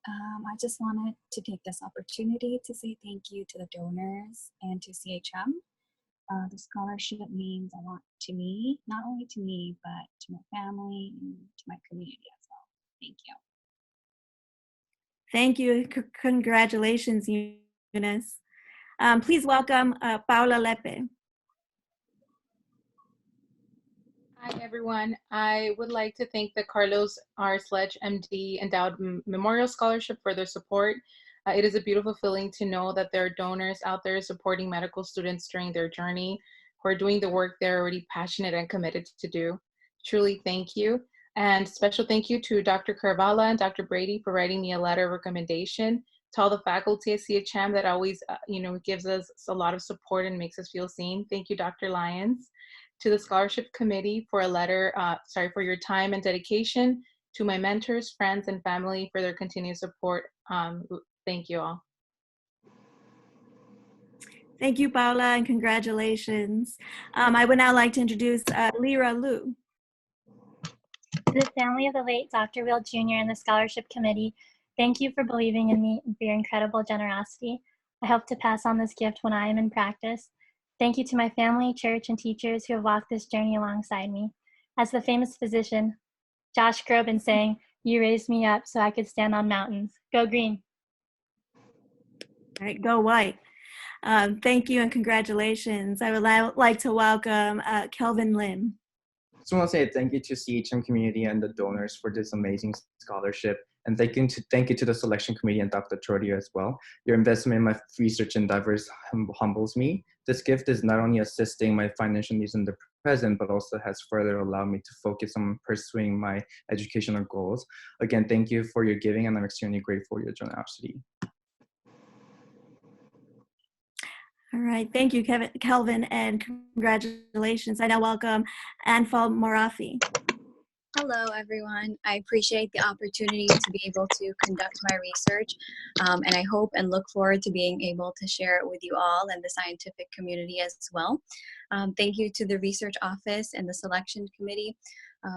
Speaker 16: I just wanted to take this opportunity to say thank you to the donors and to CHM. The scholarship means a lot to me, not only to me, but to my family and to my community as well. Thank you.
Speaker 9: Thank you. Congratulations, Eunice. Please welcome Paula Lepe.
Speaker 17: Hi, everyone. I would like to thank the Carlos R. Sledge, MD Endowed Memorial Scholarship for their support. It is a beautiful feeling to know that there are donors out there supporting medical students during their journey who are doing the work they're already passionate and committed to do. Truly, thank you. And special thank you to Dr. Carvalha and Dr. Brady for writing me a letter of recommendation, to all the faculty at CHM that always, gives us a lot of support and makes us feel seen. Thank you, Dr. Lyons. To the scholarship committee for a letter, for your time and dedication, to my mentors, friends, and family for their continued support. Thank you all.
Speaker 9: Thank you, Paula, and congratulations. I would now like to introduce Lyra Liu.
Speaker 18: To the family of the late Dr. Will Jr. and the scholarship committee, thank you for believing in me and for your incredible generosity. I hope to pass on this gift when I am in practice. Thank you to my family, church, and teachers who have walked this journey alongside me. As the famous physician, Josh Groban saying, "You raised me up so I could stand on mountains. Go green."
Speaker 9: All right, go white. Thank you and congratulations. I would like to welcome Kelvin Lim.
Speaker 19: Just want to say thank you to CHM community and the donors for this amazing scholarship. And thank you to the selection committee and Dr. Trodio as well. Your investment in my research endeavors humbles me. This gift is not only assisting my financial needs in the present, but also has further allowed me to focus on pursuing my educational goals. Again, thank you for your giving, and I'm extremely grateful for your generosity.
Speaker 9: All right, thank you, Kelvin, and congratulations. I now welcome Anfal Morafi.
Speaker 16: Hello, everyone. I appreciate the opportunity to be able to conduct my research, and I hope and look forward to being able to share it with you all and the scientific community as well. Thank you to the research office and the selection committee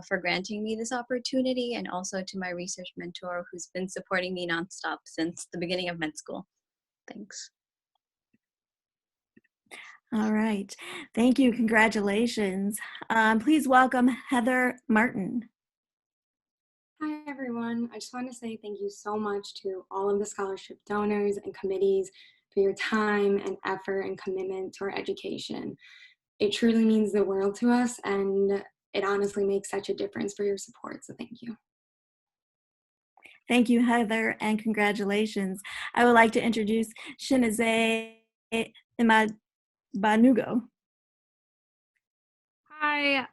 Speaker 16: for granting me this opportunity, and also to my research mentor who's been supporting me nonstop since the beginning of med school. Thanks.
Speaker 9: All right, thank you, congratulations. Please welcome Heather Martin.
Speaker 20: Hi, everyone. I just want to say thank you so much to all of the scholarship donors and committees for your time and effort and commitment to our education. It truly means the world to us, and it honestly makes such a difference for your support, so thank you.
Speaker 9: Thank you, Heather, and congratulations. I would like to introduce Shinaze Imabanugo.
Speaker 21: Hi,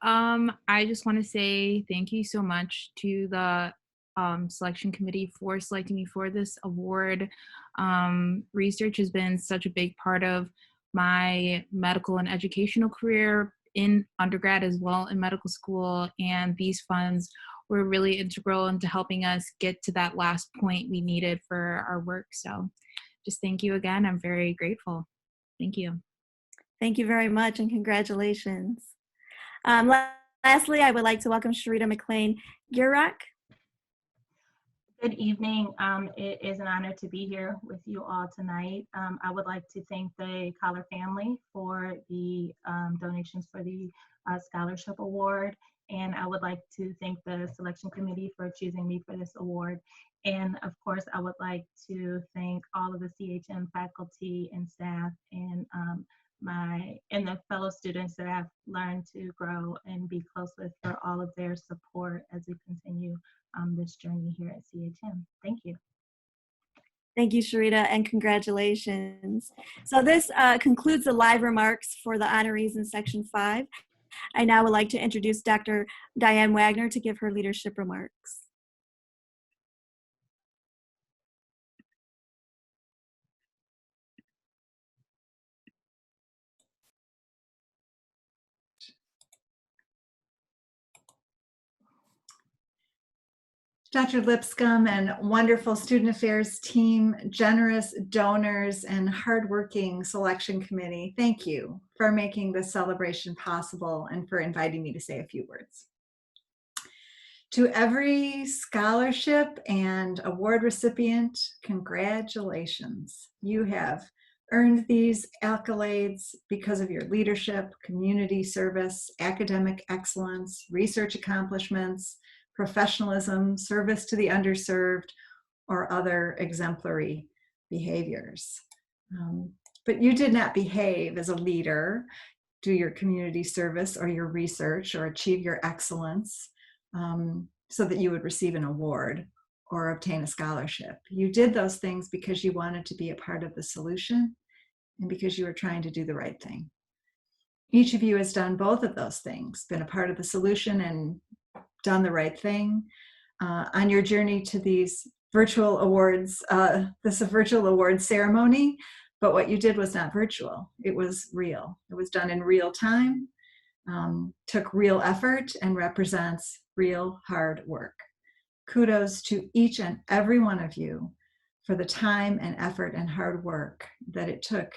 Speaker 21: I just want to say thank you so much to the selection committee for selecting me for this award. Research has been such a big part of my medical and educational career in undergrad as well in medical school, and these funds were really integral into helping us get to that last point we needed for our work. So just thank you again. I'm very grateful. Thank you.
Speaker 9: Thank you very much, and congratulations. Lastly, I would like to welcome Sharita McLean-Girak.
Speaker 22: Good evening. It is an honor to be here with you all tonight. I would like to thank the Collar family for the donations for the scholarship award. And I would like to thank the selection committee for choosing me for this award. And of course, I would like to thank all of the CHM faculty and staff and the fellow students that I've learned to grow and be close with for all of their support as we continue this journey here at CHM. Thank you.
Speaker 9: Thank you, Sharita, and congratulations. So this concludes the live remarks for the honorees in Section 5. I now would like to introduce Dr. Diane Wagner to give her leadership remarks.
Speaker 23: Dr. Lipscomb and wonderful student affairs team, generous donors, and hardworking selection committee, thank you for making this celebration possible and for inviting me to say a few words. To every scholarship and award recipient, congratulations. You have earned these accolades because of your leadership, community service, academic excellence, research accomplishments, professionalism, service to the underserved, or other exemplary behaviors. But you did not behave as a leader, do your community service or your research or achieve your excellence so that you would receive an award or obtain a scholarship. You did those things because you wanted to be a part of the solution and because you were trying to do the right thing. Each of you has done both of those things, been a part of the solution and done the right thing. On your journey to these virtual awards, this virtual award ceremony, but what you did was not virtual, it was real. It was done in real time, took real effort, and represents real hard work. Kudos to each and every one of you for the time and effort and hard work that it took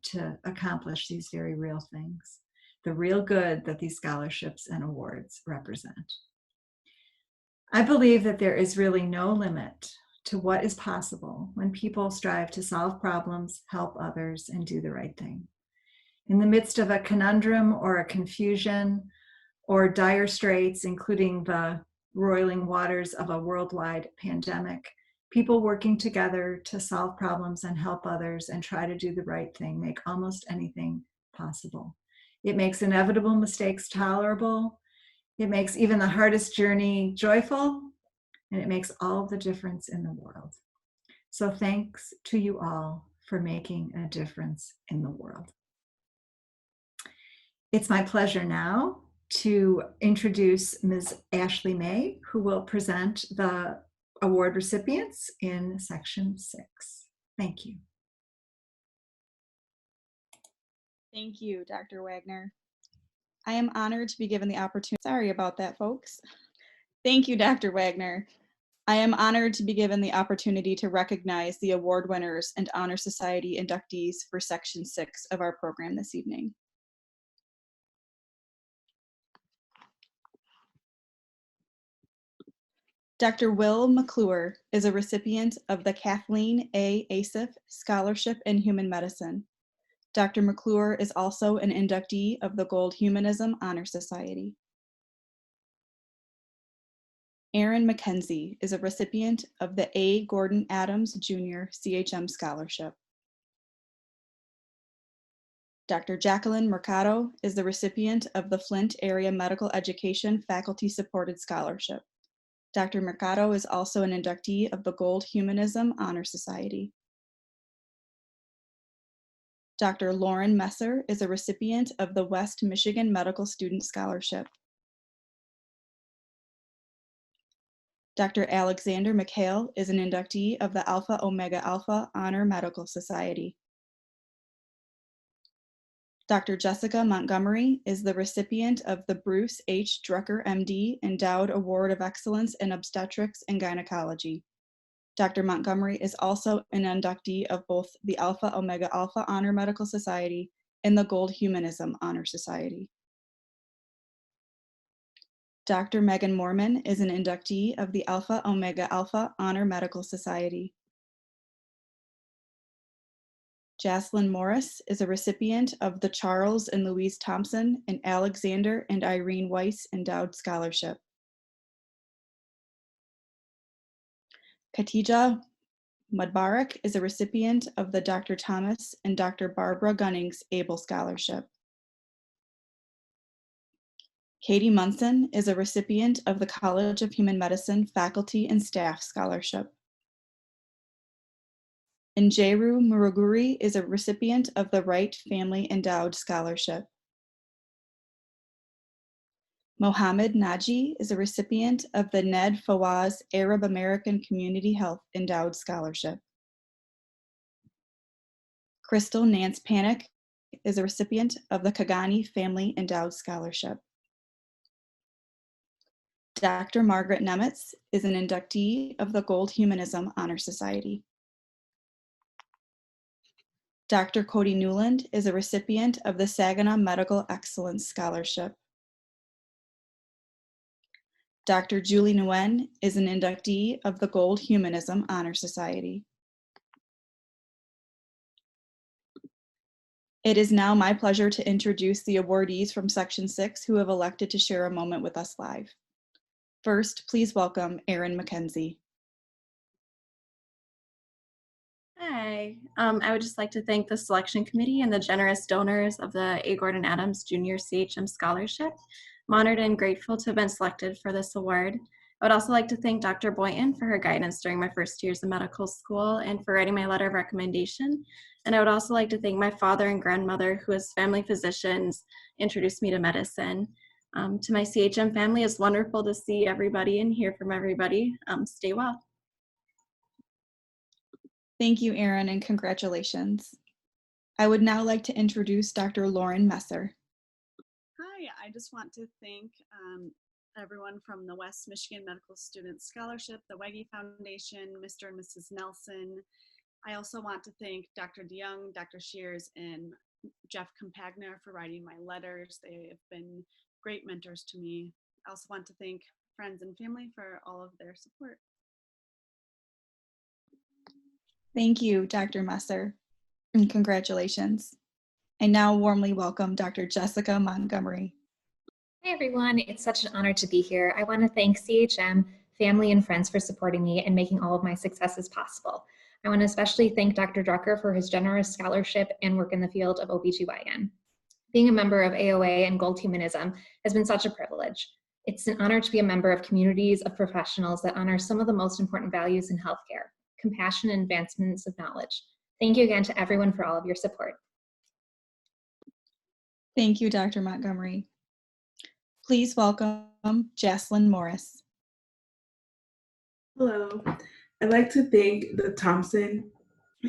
Speaker 23: to accomplish these very real things, the real good that these scholarships and awards represent. I believe that there is really no limit to what is possible when people strive to solve problems, help others, and do the right thing. In the midst of a conundrum or a confusion or dire straits, including the roiling waters of a worldwide pandemic, people working together to solve problems and help others and try to do the right thing make almost anything possible. It makes inevitable mistakes tolerable. It makes even the hardest journey joyful, and it makes all the difference in the world. So thanks to you all for making a difference in the world. It's my pleasure now to introduce Ms. Ashley May, who will present the award recipients in section 6. Thank you.
Speaker 1: Thank you, Dr. Wagner. I am honored to be given the opportunity. Sorry about that, folks. Thank you, Dr. Wagner. I am honored to be given the opportunity to recognize the award winners and Honor Society inductees for Section 6 of our program this evening. Dr. Will McClure is a recipient of the Kathleen A. Asif Scholarship in Human Medicine. Dr. McClure is also an inductee of the Gold Humanism Honor Society. Aaron McKenzie is a recipient of the A. Gordon Adams Jr. CHM Scholarship. Dr. Jacqueline Mercado is the recipient of the Flint Area Medical Education Faculty Supported Scholarship. Dr. Mercado is also an inductee of the Gold Humanism Honor Society. Dr. Lauren Messer is a recipient of the West Michigan Medical Student Scholarship. Dr. Alexander McHale is an inductee of the Alpha Omega Alpha Honor Medical Society. Dr. Jessica Montgomery is the recipient of the Bruce H. Drucker, MD, Endowed Award of Excellence in Obstetrics and Gynecology. Dr. Montgomery is also an inductee of both the Alpha Omega Alpha Honor Medical Society and the Gold Humanism Honor Society. Dr. Megan Morman is an inductee of the Alpha Omega Alpha Honor Medical Society. Jaslyn Morris is a recipient of the Charles and Louise Thompson and Alexander and Irene Weiss Endowed Scholarship. Khatija Mudbarak is a recipient of the Dr. Thomas and Dr. Barbara Gunnings Able Scholarship. Katie Munson is a recipient of the College of Human Medicine Faculty and Staff Scholarship. And Jeru Muruguri is a recipient of the Wright Family Endowed Scholarship. Mohammed Naji is a recipient of the Ned Fawaz Arab American Community Health Endowed Scholarship. Crystal Nance Panic is a recipient of the Kagani Family Endowed Scholarship. Dr. Margaret Nemitz is an inductee of the Gold Humanism Honor Society. Dr. Cody Newland is a recipient of the Saginaw Medical Excellence Scholarship. Dr. Julie Nguyen is an inductee of the Gold Humanism Honor Society. It is now my pleasure to introduce the awardees from Section 6 who have elected to share a moment with us live. First, please welcome Erin McKenzie.
Speaker 2: Hi, I would just like to thank the selection committee and the generous donors of the A. Gordon Adams Junior CHM Scholarship. I'm honored and grateful to have been selected for this award. I would also like to thank Dr. Boynton for her guidance during my first years of medical school and for writing my letter of recommendation. And I would also like to thank my father and grandmother, who as family physicians introduced me to medicine. To my CHM family, it's wonderful to see everybody and hear from everybody. Stay well.
Speaker 1: Thank you, Erin, and congratulations. I would now like to introduce Dr. Lauren Messer.
Speaker 3: Hi, I just want to thank everyone from the West Michigan Medical Student Scholarship, the Wegge Foundation, Mr. and Mrs. Nelson. I also want to thank Dr. DeYoung, Dr. Shears, and Jeff Compagna for writing my letters. They have been great mentors to me. I also want to thank friends and family for all of their support.
Speaker 1: Thank you, Dr. Messer, and congratulations. I now warmly welcome Dr. Jessica Montgomery.
Speaker 4: Hi, everyone. It's such an honor to be here. I want to thank CHM, family, and friends for supporting me and making all of my successes possible. I want to especially thank Dr. Drucker for his generous scholarship and work in the field of OBGYN. Being a member of AOA and Gold Humanism has been such a privilege. It's an honor to be a member of communities of professionals that honor some of the most important values in healthcare: compassion and advancements of knowledge. Thank you again to everyone for all of your support.
Speaker 1: Thank you, Dr. Montgomery. Please welcome Jaslyn Morris.
Speaker 5: Hello. I'd like to thank the Thompson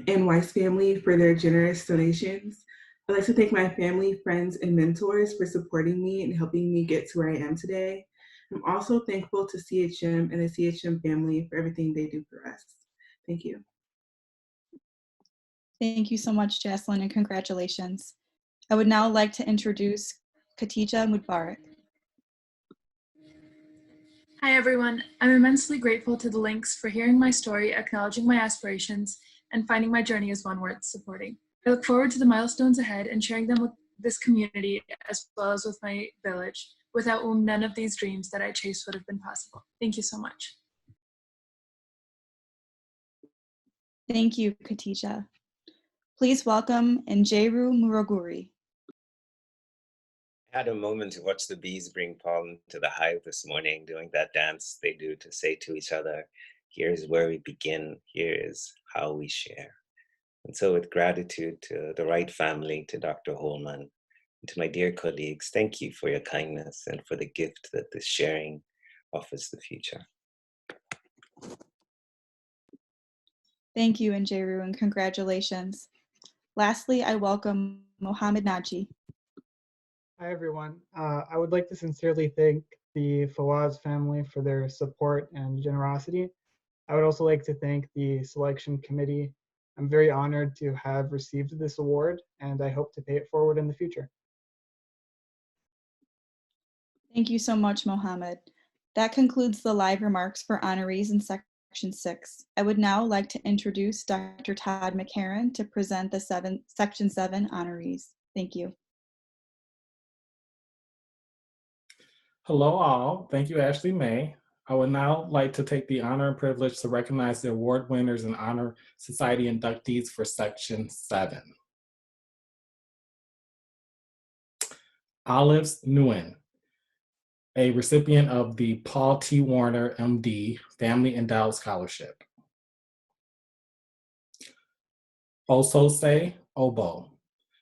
Speaker 5: and Weiss family for their generous donations. I'd like to thank my family, friends, and mentors for supporting me and helping me get to where I am today. I'm also thankful to CHM and the CHM family for everything they do for us. Thank you.
Speaker 1: Thank you so much, Jaslyn, and congratulations. I would now like to introduce Khatija Mubarak.
Speaker 6: Hi, everyone. I'm immensely grateful to the Links for hearing my story, acknowledging my aspirations, and finding my journey as one worth supporting. I look forward to the milestones ahead and sharing them with this community as well as with my village, without whom none of these dreams that I chased would have been possible. Thank you so much.
Speaker 1: Thank you, Khatija. Please welcome Njeru Muraguri.
Speaker 15: I had a moment to watch the bees bring pollen to the hive this morning, doing that dance they do to say to each other, here's where we begin, here is how we share. And so with gratitude to the right family, to Dr. Holman, and to my dear colleagues, thank you for your kindness and for the gift that this sharing offers the future.
Speaker 1: Thank you, Njeru, and congratulations. Lastly, I welcome Mohammed Naji.
Speaker 24: Hi, everyone. I would like to sincerely thank the Fawaz family for their support and generosity. I would also like to thank the selection committee. I'm very honored to have received this award, and I hope to pay it forward in the future.
Speaker 1: Thank you so much, Mohammed. That concludes the live remarks for honorees in Section 6. I would now like to introduce Dr. Todd McCarron to present the Section 7 honorees. Thank you.
Speaker 24: Hello all, thank you Ashley May. I would now like to take the honor and privilege to recognize the award winners and Honor Society inductees for Section 7. Olives Nguyen, a recipient of the Paul T. Warner, MD, Family Endowed Scholarship. Osose Obo,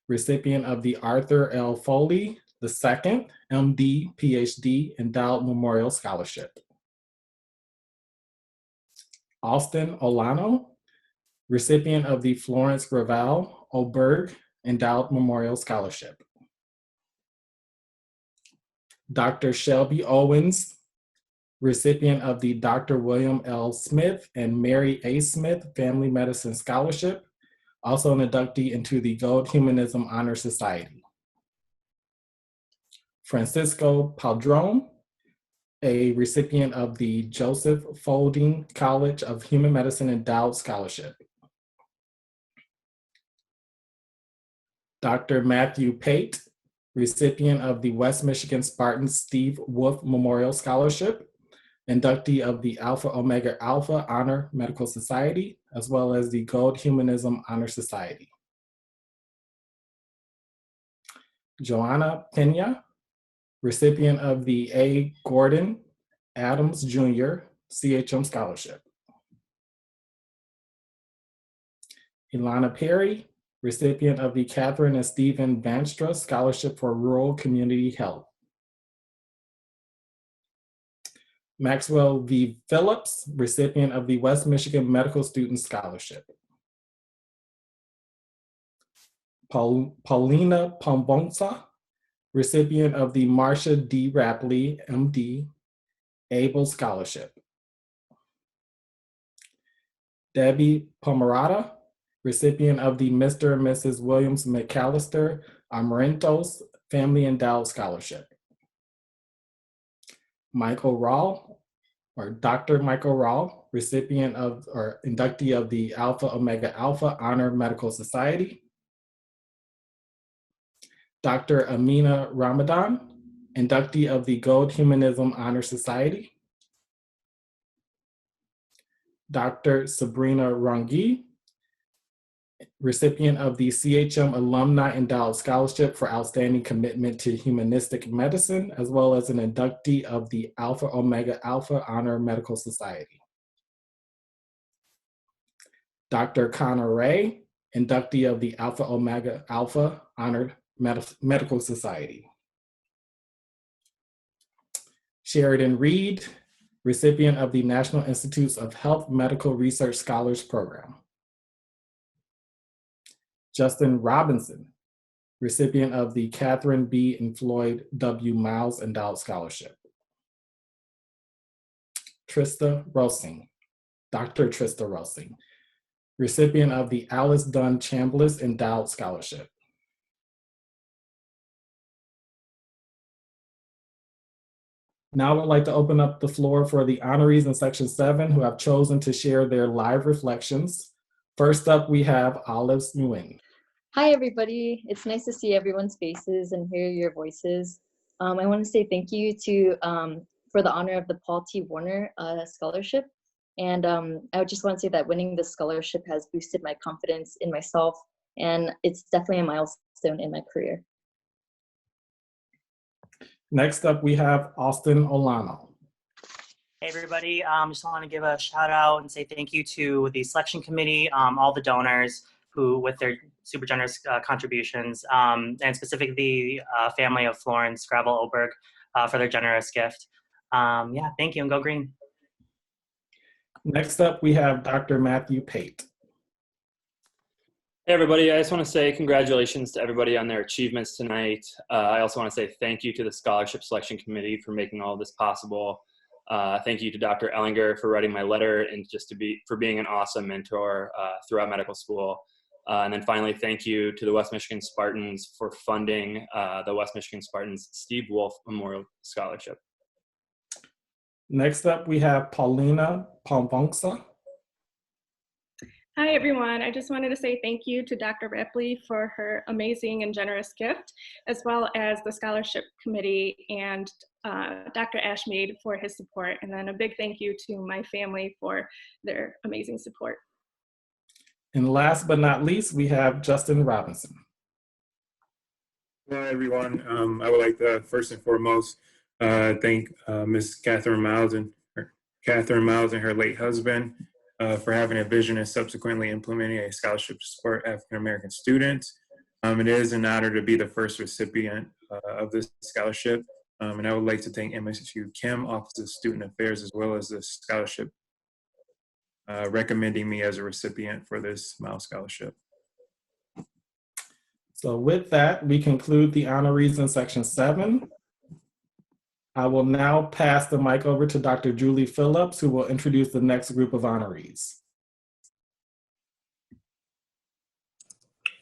Speaker 24: recipient of the Arthur L. Foley II, MD, PhD, Endowed Memorial Scholarship. Austin Olano, recipient of the Florence Gravel Oberg Endowed Memorial Scholarship. Dr. Shelby Owens, recipient of the Dr. William L. Smith and Mary A. Smith Family Medicine Scholarship, also an inductee into the Gold Humanism Honor Society. Francisco Padron,
Speaker 7: a recipient of the Joseph Fielding College of Human Medicine Endowed Scholarship. Dr. Matthew Pate, recipient of the West Michigan Spartans Steve Wolf Memorial Scholarship, inductee of the Alpha Omega Alpha Honor Medical Society, as well as the Gold Humanism Honor Society. Joanna Pena, recipient of the A. Gordon Adams Jr. CHM Scholarship. Ilana Perry, recipient of the Catherine and Stephen Vanstra Scholarship for Rural Community Health. Maxwell V. Phillips, recipient of the West Michigan Medical Student Scholarship. Paulina Pombonsa, recipient of the Marcia D. Rapley, MD, Able Scholarship. Debbie Pomerata, recipient of the Mr. and Mrs. Williams McAllister Amarentos Family Endowed Scholarship. Michael Rawl, or Dr. Michael Rawl, recipient of, or inductee of the Alpha Omega Alpha Honor Medical Society. Dr. Amina Ramadan, inductee of the Gold Humanism Honor Society. Dr. Sabrina Rangi, recipient of the CHM Alumni Endowed Scholarship for Outstanding Commitment to Humanistic Medicine, as well as an inductee of the Alpha Omega Alpha Honor Medical Society. Dr. Connor Ray, inductee of the Alpha Omega Alpha Honor Medical Society. Sheridan Reed, recipient of the National Institutes of Health Medical Research Scholars Program. Justin Robinson, recipient of the Catherine B. and Floyd W. Miles Endowed Scholarship. Trista Rosing, Dr. Trista Rosing, recipient of the Alice Dunn Chambliss Endowed Scholarship. Now I would like to open up the floor for the honorees in Section 7 who have chosen to share their live reflections. First up, we have Olive Nguyen.
Speaker 8: Hi, everybody. It's nice to see everyone's faces and hear your voices. I want to say thank you to for the honor of the Paul T. Warner Scholarship. And I just want to say that winning this scholarship has boosted my confidence in myself, and it's definitely a milestone in my career.
Speaker 7: Next up, we have Austin Olano.
Speaker 10: Hey everybody, just want to give a shout out and say thank you to the selection committee, all the donors who with their super generous contributions, and specifically the family of Florence Gravel Oberg for their generous gift. Yeah, thank you and go green.
Speaker 7: Next up, we have Dr. Matthew Pate.
Speaker 11: Hey everybody, I just want to say congratulations to everybody on their achievements tonight. I also want to say thank you to the Scholarship Selection Committee for making all of this possible. Thank you to Dr. Ellinger for writing my letter and for being an awesome mentor throughout medical school. And then finally, thank you to the West Michigan Spartans for funding the West Michigan Spartans Steve Wolf Memorial Scholarship.
Speaker 7: Next up, we have Paulina Pombonsa.
Speaker 13: Hi, everyone. I just wanted to say thank you to Dr. Ripley for her amazing and generous gift, as well as the scholarship committee and Dr. Ashmead for his support. And then a big thank you to my family for their amazing support.
Speaker 7: And last but not least, we have Justin Robinson.
Speaker 25: Hello, everyone. I would like to first and foremost thank Ms. Catherine Miles and her late husband for having a vision and subsequently implementing a scholarship to support African-American students. It is an honor to be the first recipient of this scholarship. And I would like to thank MSU Kim, Office of Student Affairs, as well as the scholarship recommending me as a recipient for this Miles Scholarship.
Speaker 7: So with that, we conclude the honorees in Section 7. I will now pass the mic over to Dr. Julie Phillips, who will introduce the next group of honorees.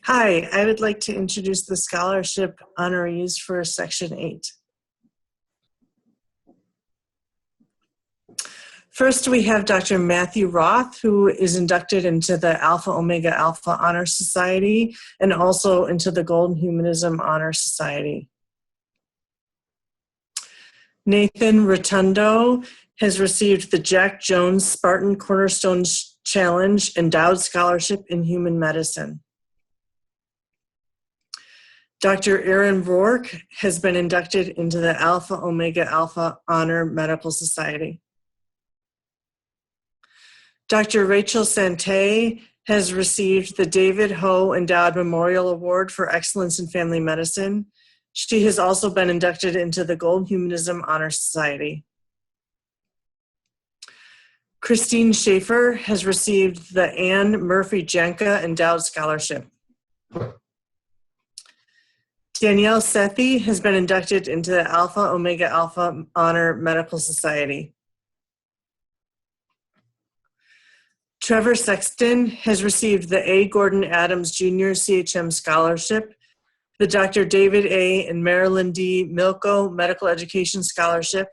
Speaker 27: Hi, I would like to introduce the scholarship honorees for Section 8. First, we have Dr. Matthew Roth, who is inducted into the Alpha Omega Alpha Honor Society and also into the Golden Humanism Honor Society. Nathan Rotundo has received the Jack Jones Spartan Cornerstone Challenge Endowed Scholarship in Human Medicine. Dr. Aaron Rourke has been inducted into the Alpha Omega Alpha Honor Medical Society. Dr. Rachel Sante has received the David Ho Endowed Memorial Award for Excellence in Family Medicine. She has also been inducted into the Golden Humanism Honor Society. Christine Schaefer has received the Anne Murphy Janka Endowed Scholarship. Danielle Sethi has been inducted into the Alpha Omega Alpha Honor Medical Society. Trevor Sexton has received the A. Gordon Adams Jr. CHM Scholarship, the Dr. David A. and Marilyn D. Milko Medical Education Scholarship,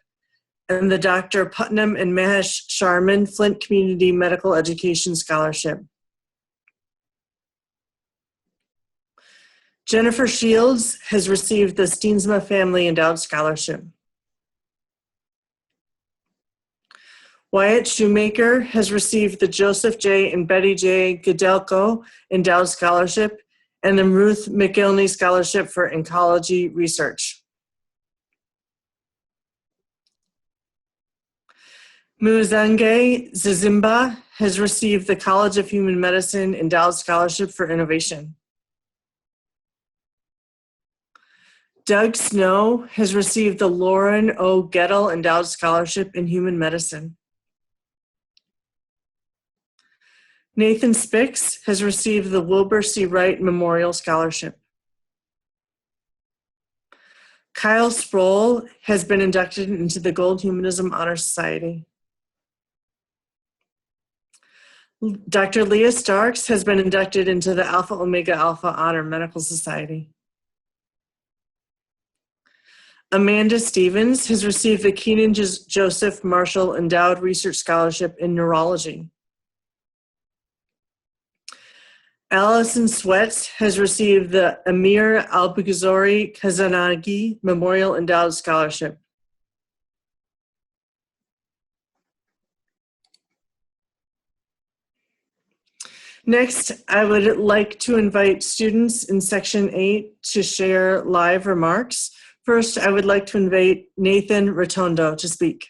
Speaker 27: and the Dr. Putnam and Mahesh Sharman Flint Community Medical Education Scholarship. Jennifer Shields has received the Steensma Family Endowed Scholarship. Wyatt Shoemaker has received the Joseph J. and Betty J. Godelko Endowed Scholarship and the Ruth McIlney Scholarship for Oncology Research. Muzange Zizimba has received the College of Human Medicine Endowed Scholarship for Innovation. Doug Snow has received the Lauren O. Gettle Endowed Scholarship in Human Medicine. Nathan Spix has received the Wilbur C. Wright Memorial Scholarship. Kyle Sproul has been inducted into the Gold Humanism Honor Society. Dr. Leah Starks has been inducted into the Alpha Omega Alpha Honor Medical Society. Amanda Stevens has received the Keenan Joseph Marshall Endowed Research Scholarship in Neurology. Allison Sweats has received the Amir Al-Bukhari Kazanagi Memorial Endowed Scholarship. Next, I would like to invite students in Section 8 to share live remarks. First, I would like to invite Nathan Rotundo to speak.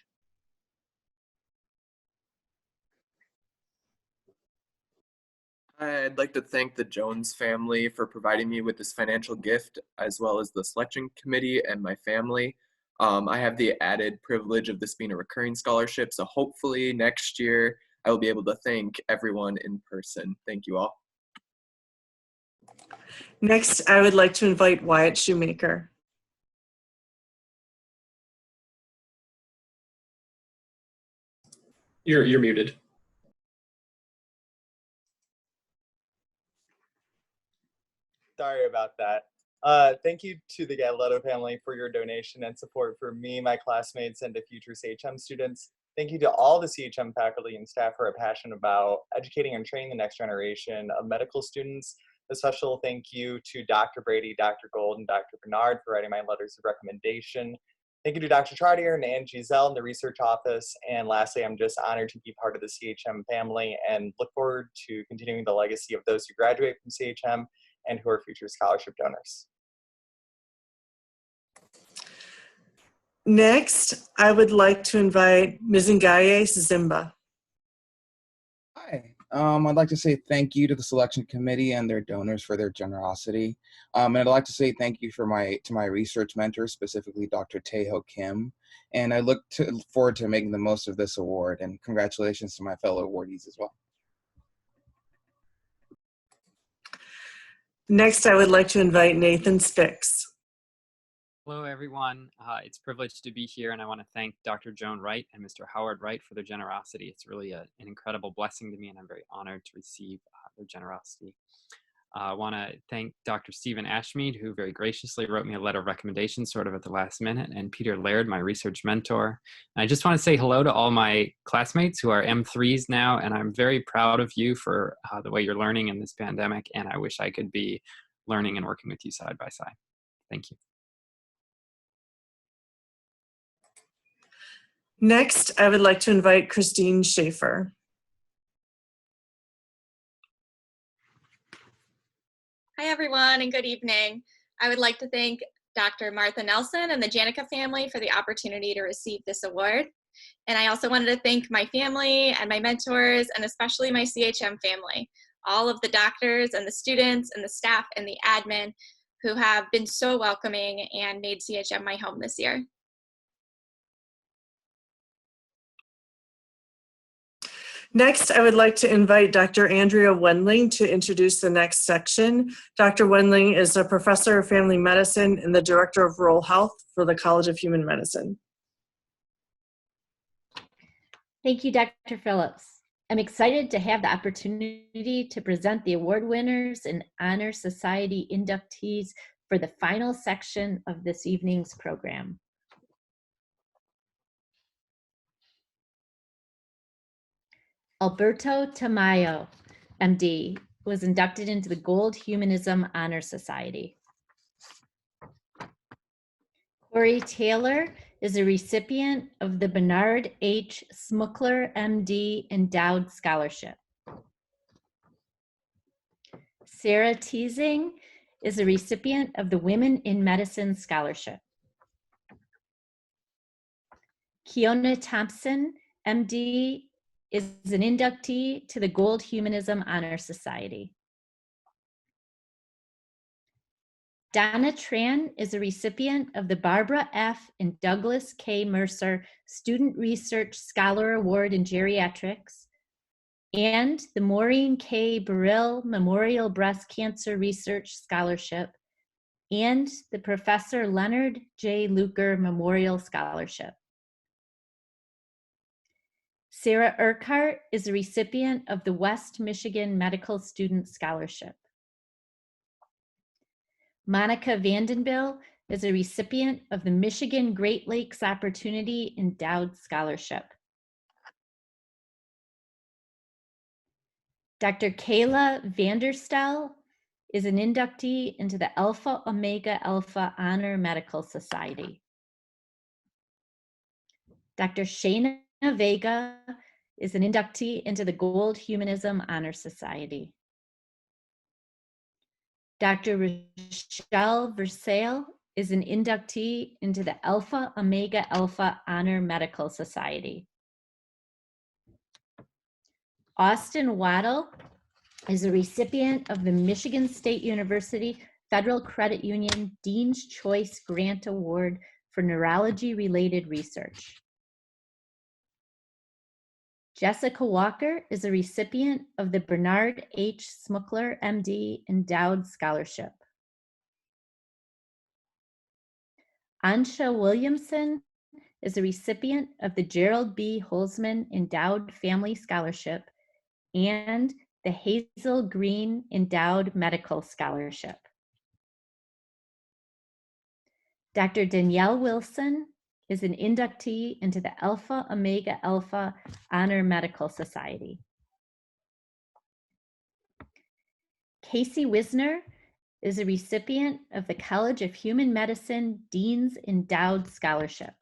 Speaker 12: I'd like to thank the Jones family for providing me with this financial gift, as well as the selection committee and my family. I have the added privilege of this being a recurring scholarship, so hopefully next year I will be able to thank everyone in person. Thank you all.
Speaker 27: Next, I would like to invite Wyatt Shoemaker.
Speaker 14: You're muted.
Speaker 16: Sorry about that. Thank you to the Gatletto family for your donation and support for me, my classmates, and to future CHM students. Thank you to all the CHM faculty and staff who are passionate about educating and training the next generation of medical students. A special thank you to Dr. Brady, Dr. Gold, and Dr. Bernard for writing my letters of recommendation. Thank you to Dr. Trottier and Ann Giselle in the research office. And lastly, I'm just honored to be part of the CHM family and look forward to continuing the legacy of those who graduate from CHM and who are future scholarship donors.
Speaker 27: Next, I would like to invite Ms. Ngaye Zimba.
Speaker 17: Hi. I'd like to say thank you to the selection committee and their donors for their generosity. And I'd like to say thank you to my research mentor, specifically Dr. Taeho Kim. And I look forward to making the most of this award, and congratulations to my fellow awardees as well.
Speaker 27: Next, I would like to invite Nathan Spix.
Speaker 18: Hello, everyone. It's a privilege to be here, and I want to thank Dr. Joan Wright and Mr. Howard Wright for their generosity. It's really an incredible blessing to me, and I'm very honored to receive their generosity. I want to thank Dr. Stephen Ashmead, who very graciously wrote me a letter of recommendation sort of at the last minute, and Peter Laird, my research mentor. And I just want to say hello to all my classmates who are M3s now, and I'm very proud of you for the way you're learning in this pandemic, and I wish I could be learning and working with you side by side. Thank you.
Speaker 27: Next, I would like to invite Christine Schaefer.
Speaker 9: Hi, everyone, and good evening. I would like to thank Dr. Martha Nelson and the Janica family for the opportunity to receive this award. And I also wanted to thank my family and my mentors, and especially my CHM family, all of the doctors and the students and the staff and the admin who have been so welcoming and made CHM my home this year.
Speaker 27: Next, I would like to invite Dr. Andrea Wendling to introduce the next section. Dr. Wendling is a professor of family medicine and the director of rural health for the College of Human Medicine.
Speaker 14: Thank you, Dr. Phillips. I'm excited to have the opportunity to present the award winners and Honor Society inductees for the final section of this evening's program. Alberto Tamayo, MD, was inducted into the Gold Humanism Honor Society. Corey Taylor is a recipient of the Bernard H. Smuckler, MD, Endowed Scholarship. Sarah Teasing is a recipient of the Women in Medicine Scholarship. Kiona Thompson, MD, is an inductee to the Gold Humanism Honor Society. Donna Tran is a recipient of the Barbara F. and Douglas K. Mercer Student Research Scholar Award in Geriatrics and the Maureen K. Burrill Memorial Breast Cancer Research Scholarship and the Professor Leonard J. Luker Memorial Scholarship. Sarah Urquhart is a recipient of the West Michigan Medical Student Scholarship. Monica Vandenbill is a recipient of the Michigan Great Lakes Opportunity Endowed Scholarship. Dr. Kayla Vanderstel is an inductee into the Alpha Omega Alpha Honor Medical Society. Dr. Shayna Vega is an inductee into the Gold Humanism Honor Society. Dr. Rochelle Versailles is an inductee into the Alpha Omega Alpha Honor Medical Society. Austin Waddle is a recipient of the Michigan State University Federal Credit Union Dean's Choice Grant Award for neurology-related research. Jessica Walker is a recipient of the Bernard H. Smuckler, MD, Endowed Scholarship. Ansha Williamson is a recipient of the Gerald B. Holzman Endowed Family Scholarship and the Hazel Green Endowed Medical Scholarship. Dr. Danielle Wilson is an inductee into the Alpha Omega Alpha Honor Medical Society. Casey Wisner is a recipient of the College of Human Medicine Dean's Endowed Scholarship.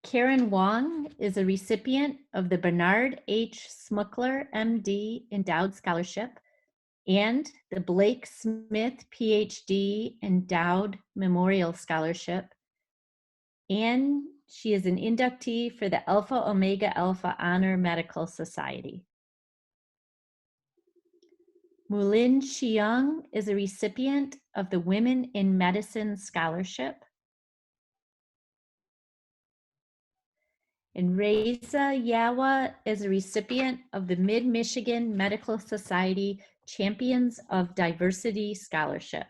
Speaker 14: Karen Wong is a recipient of the Bernard H. Smuckler, MD, Endowed Scholarship and the Blake Smith, PhD, Endowed Memorial Scholarship. And she is an inductee for the Alpha Omega Alpha Honor Medical Society. Mulin Xiong is a recipient of the Women in Medicine Scholarship. And Reza Yawa is a recipient of the Mid-Michigan Medical Society Champions of Diversity Scholarship.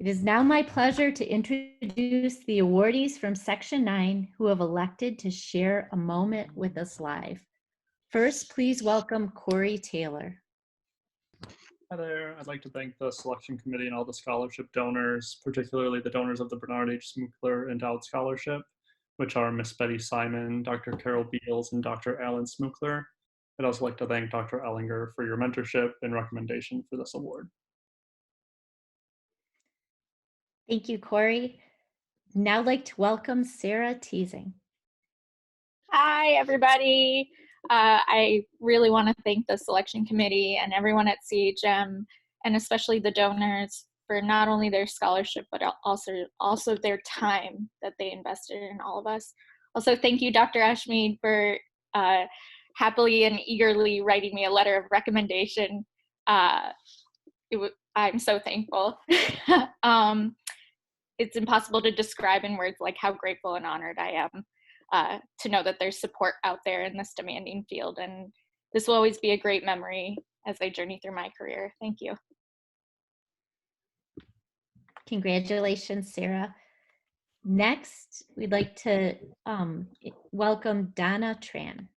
Speaker 14: It is now my pleasure to introduce the awardees from Section 9 who have elected to share a moment with us live. First, please welcome Corey Taylor.
Speaker 2: Hi there. I'd like to thank the selection committee and all the scholarship donors, particularly the donors of the Bernard H. Smookler Endowed Scholarship, which are Miss Betty Simon, Dr. Carol Beals, and Dr. Alan Smookler. I'd also like to thank Dr. Ellinger for your mentorship and recommendation for this award.
Speaker 14: Thank you, Corey. Now I'd like to welcome Sarah Teasing.
Speaker 19: Hi, everybody. I really want to thank the selection committee and everyone at CHM, and especially the donors for not only their scholarship, but also their time that they invested in all of us. Also, thank you, Dr. Ashmead, for happily and eagerly writing me a letter of recommendation. I'm so thankful. It's impossible to describe in words like how grateful and honored I am to know that there's support out there in this demanding field. And this will always be a great memory as I journey through my career. Thank you.
Speaker 14: Congratulations, Sarah. Next, we'd like to welcome Donna Tran.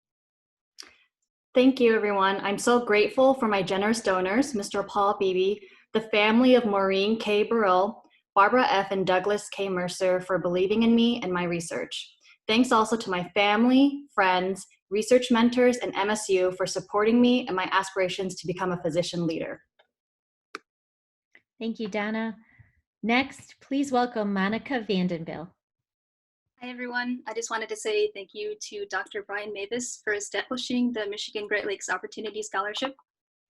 Speaker 20: Thank you, everyone. I'm so grateful for my generous donors, Mr. Paul Beebe, the family of Maureen K. Burrell, Barbara F. and Douglas K. Mercer for believing in me and my research. Thanks also to my family, friends, research mentors, and MSU for supporting me and my aspirations to become a physician leader.
Speaker 14: Thank you, Donna. Next, please welcome Monica Vandenbill.
Speaker 21: Hi, everyone. I just wanted to say thank you to Dr. Brian Mavis for establishing the Michigan Great Lakes Opportunity Scholarship.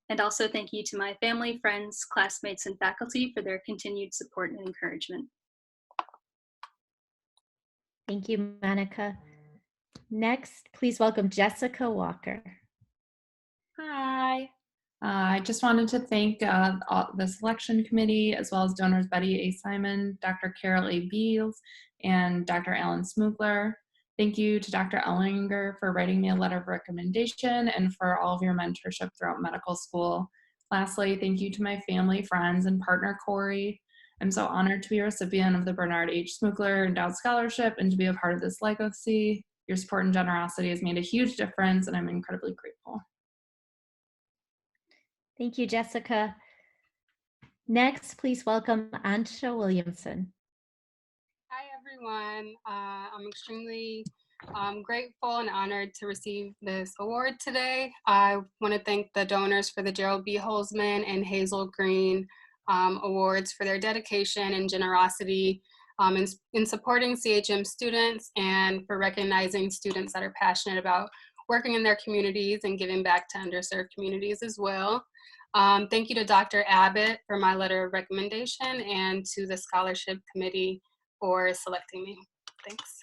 Speaker 21: And also thank you to my family, friends, classmates, and faculty for their continued support and encouragement.
Speaker 14: Thank you, Monica. Next, please welcome Jessica Walker.
Speaker 22: Hi. I just wanted to thank the selection committee, as well as donors Betty A. Simon, Dr. Carol A. Beals, and Dr. Alan Smookler. Thank you to Dr. Ellinger for writing me a letter of recommendation and for all of your mentorship throughout medical school. Lastly, thank you to my family, friends, and partner, Corey. I'm so honored to be a recipient of the Bernard H. Smookler Endowed Scholarship and to be a part of this legacy. Your support and generosity has made a huge difference, and I'm incredibly grateful.
Speaker 14: Thank you, Jessica. Next, please welcome Ansha Williamson.
Speaker 23: Hi, everyone. I'm extremely grateful and honored to receive this award today. I want to thank the donors for the Gerald B. Holzman and Hazel Green awards for their dedication and generosity in supporting CHM students and for recognizing students that are passionate about working in their communities and giving back to underserved communities as well. Thank you to Dr. Abbott for my letter of recommendation and to the scholarship committee for selecting me. Thanks.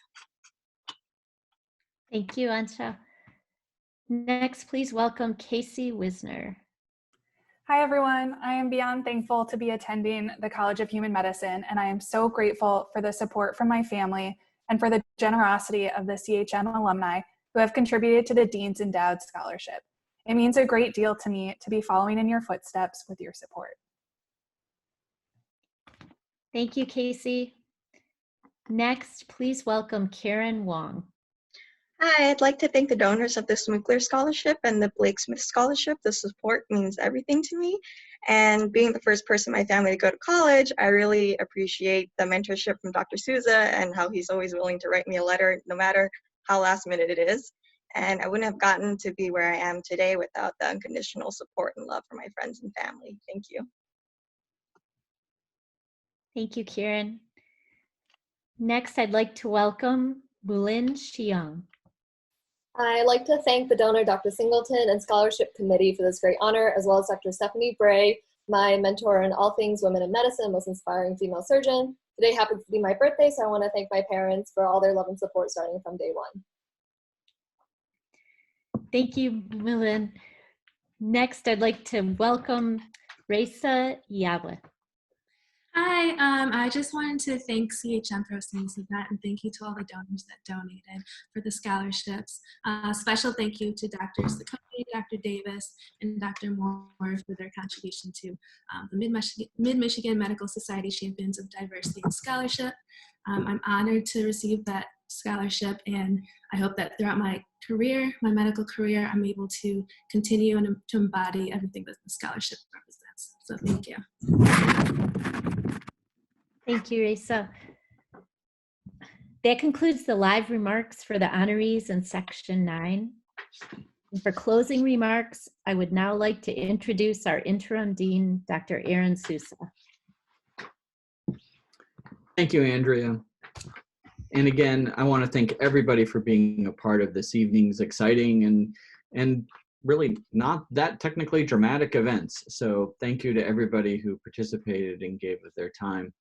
Speaker 14: Thank you, Ansha. Next, please welcome Casey Wisner.
Speaker 26: Hi, everyone. I am beyond thankful to be attending the College of Human Medicine, and I am so grateful for the support from my family and for the generosity of the CHM alumni who have contributed to the Dean's Endowed Scholarship. It means a great deal to me to be following in your footsteps with your support.
Speaker 14: Thank you, Casey. Next, please welcome Karen Wong.
Speaker 28: Hi, I'd like to thank the donors of the Smookler Scholarship and the Blake Smith Scholarship. The support means everything to me. And being the first person in my family to go to college, I really appreciate the mentorship from Dr. Souza and how he's always willing to write me a letter, no matter how last minute it is. And I wouldn't have gotten to be where I am today without the unconditional support and love from my friends and family. Thank you.
Speaker 14: Thank you, Karen. Next, I'd like to welcome Bulin Xiang.
Speaker 8: I'd like to thank the donor, Dr. Singleton, and scholarship committee for this great honor, as well as Dr. Stephanie Bray, my mentor in all things women in medicine, most inspiring female surgeon. Today happens to be my birthday, so I want to thank my parents for all their love and support starting from day one.
Speaker 14: Thank you, Bulin. Next, I'd like to welcome Raisa Yabla.
Speaker 1: Hi, I just wanted to thank CHM for hosting this event, and thank you to all the donors that donated for the scholarships. Special thank you to Dr. Saccone, Dr. Davis, and Dr. Moore for their contribution to the Mid-Michigan Medical Society Champions of Diversity and Scholarship. I'm honored to receive that scholarship, and I hope that throughout my career, my medical career, I'm able to continue and to embody everything that the scholarship represents. So thank you.
Speaker 14: Thank you, Risa. That concludes the live remarks for the honorees in section 9. And for closing remarks, I would now like to introduce our interim dean, Dr. Aaron Sousa.
Speaker 3: Thank you, Andrea. And again, I want to thank everybody for being a part of this evening's exciting and really not that technically dramatic events. So thank you to everybody who participated and gave of their time.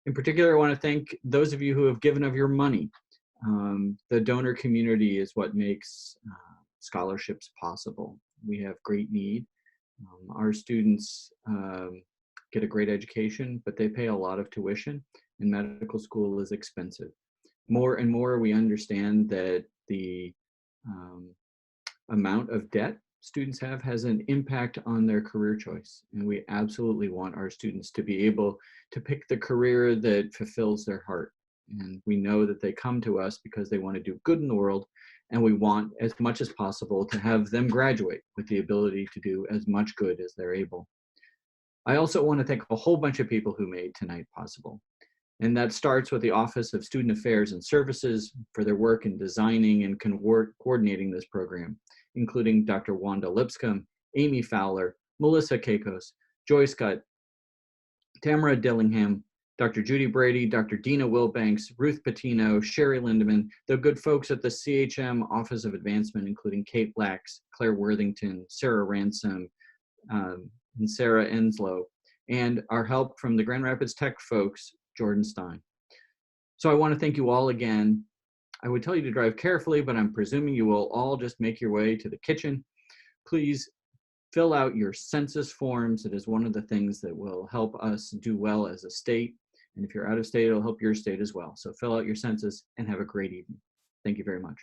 Speaker 3: In particular, I want to thank those of you who have given of your money. The donor community is what makes scholarships possible. We have great need. Our students get a great education, but they pay a lot of tuition, and medical school is expensive. More and more, we understand that the amount of debt students have has an impact on their career choice. And we absolutely want our students to be able to pick the career that fulfills their heart. And we know that they come to us because they want to do good in the world. And we want as much as possible to have them graduate with the ability to do as much good as they're able. I also want to thank a whole bunch of people who made tonight possible. And that starts with the Office of Student Affairs and Services for their work in designing and coordinating this program, including Dr. Wanda Lipscomb, Amy Fowler, Melissa Kakos, Joy Scott, Tamara Dillingham, Dr. Judy Brady, Dr. Dina Wilbanks, Ruth Patino, Sherry Lindeman, the good folks at the CHM Office of Advancement, including Kate Lax, Claire Worthington, Sarah Ransom, and Sarah Enslow, and our help from the Grand Rapids Tech folks, Jordan Stein. So I want to thank you all again. I would tell you to drive carefully, but I'm presuming you will all just make your way to the kitchen. Please fill out your census forms. It is one of the things that will help us do well as a state. And if you're out of state, it'll help your state as well. So fill out your census and have a great evening. Thank you very much.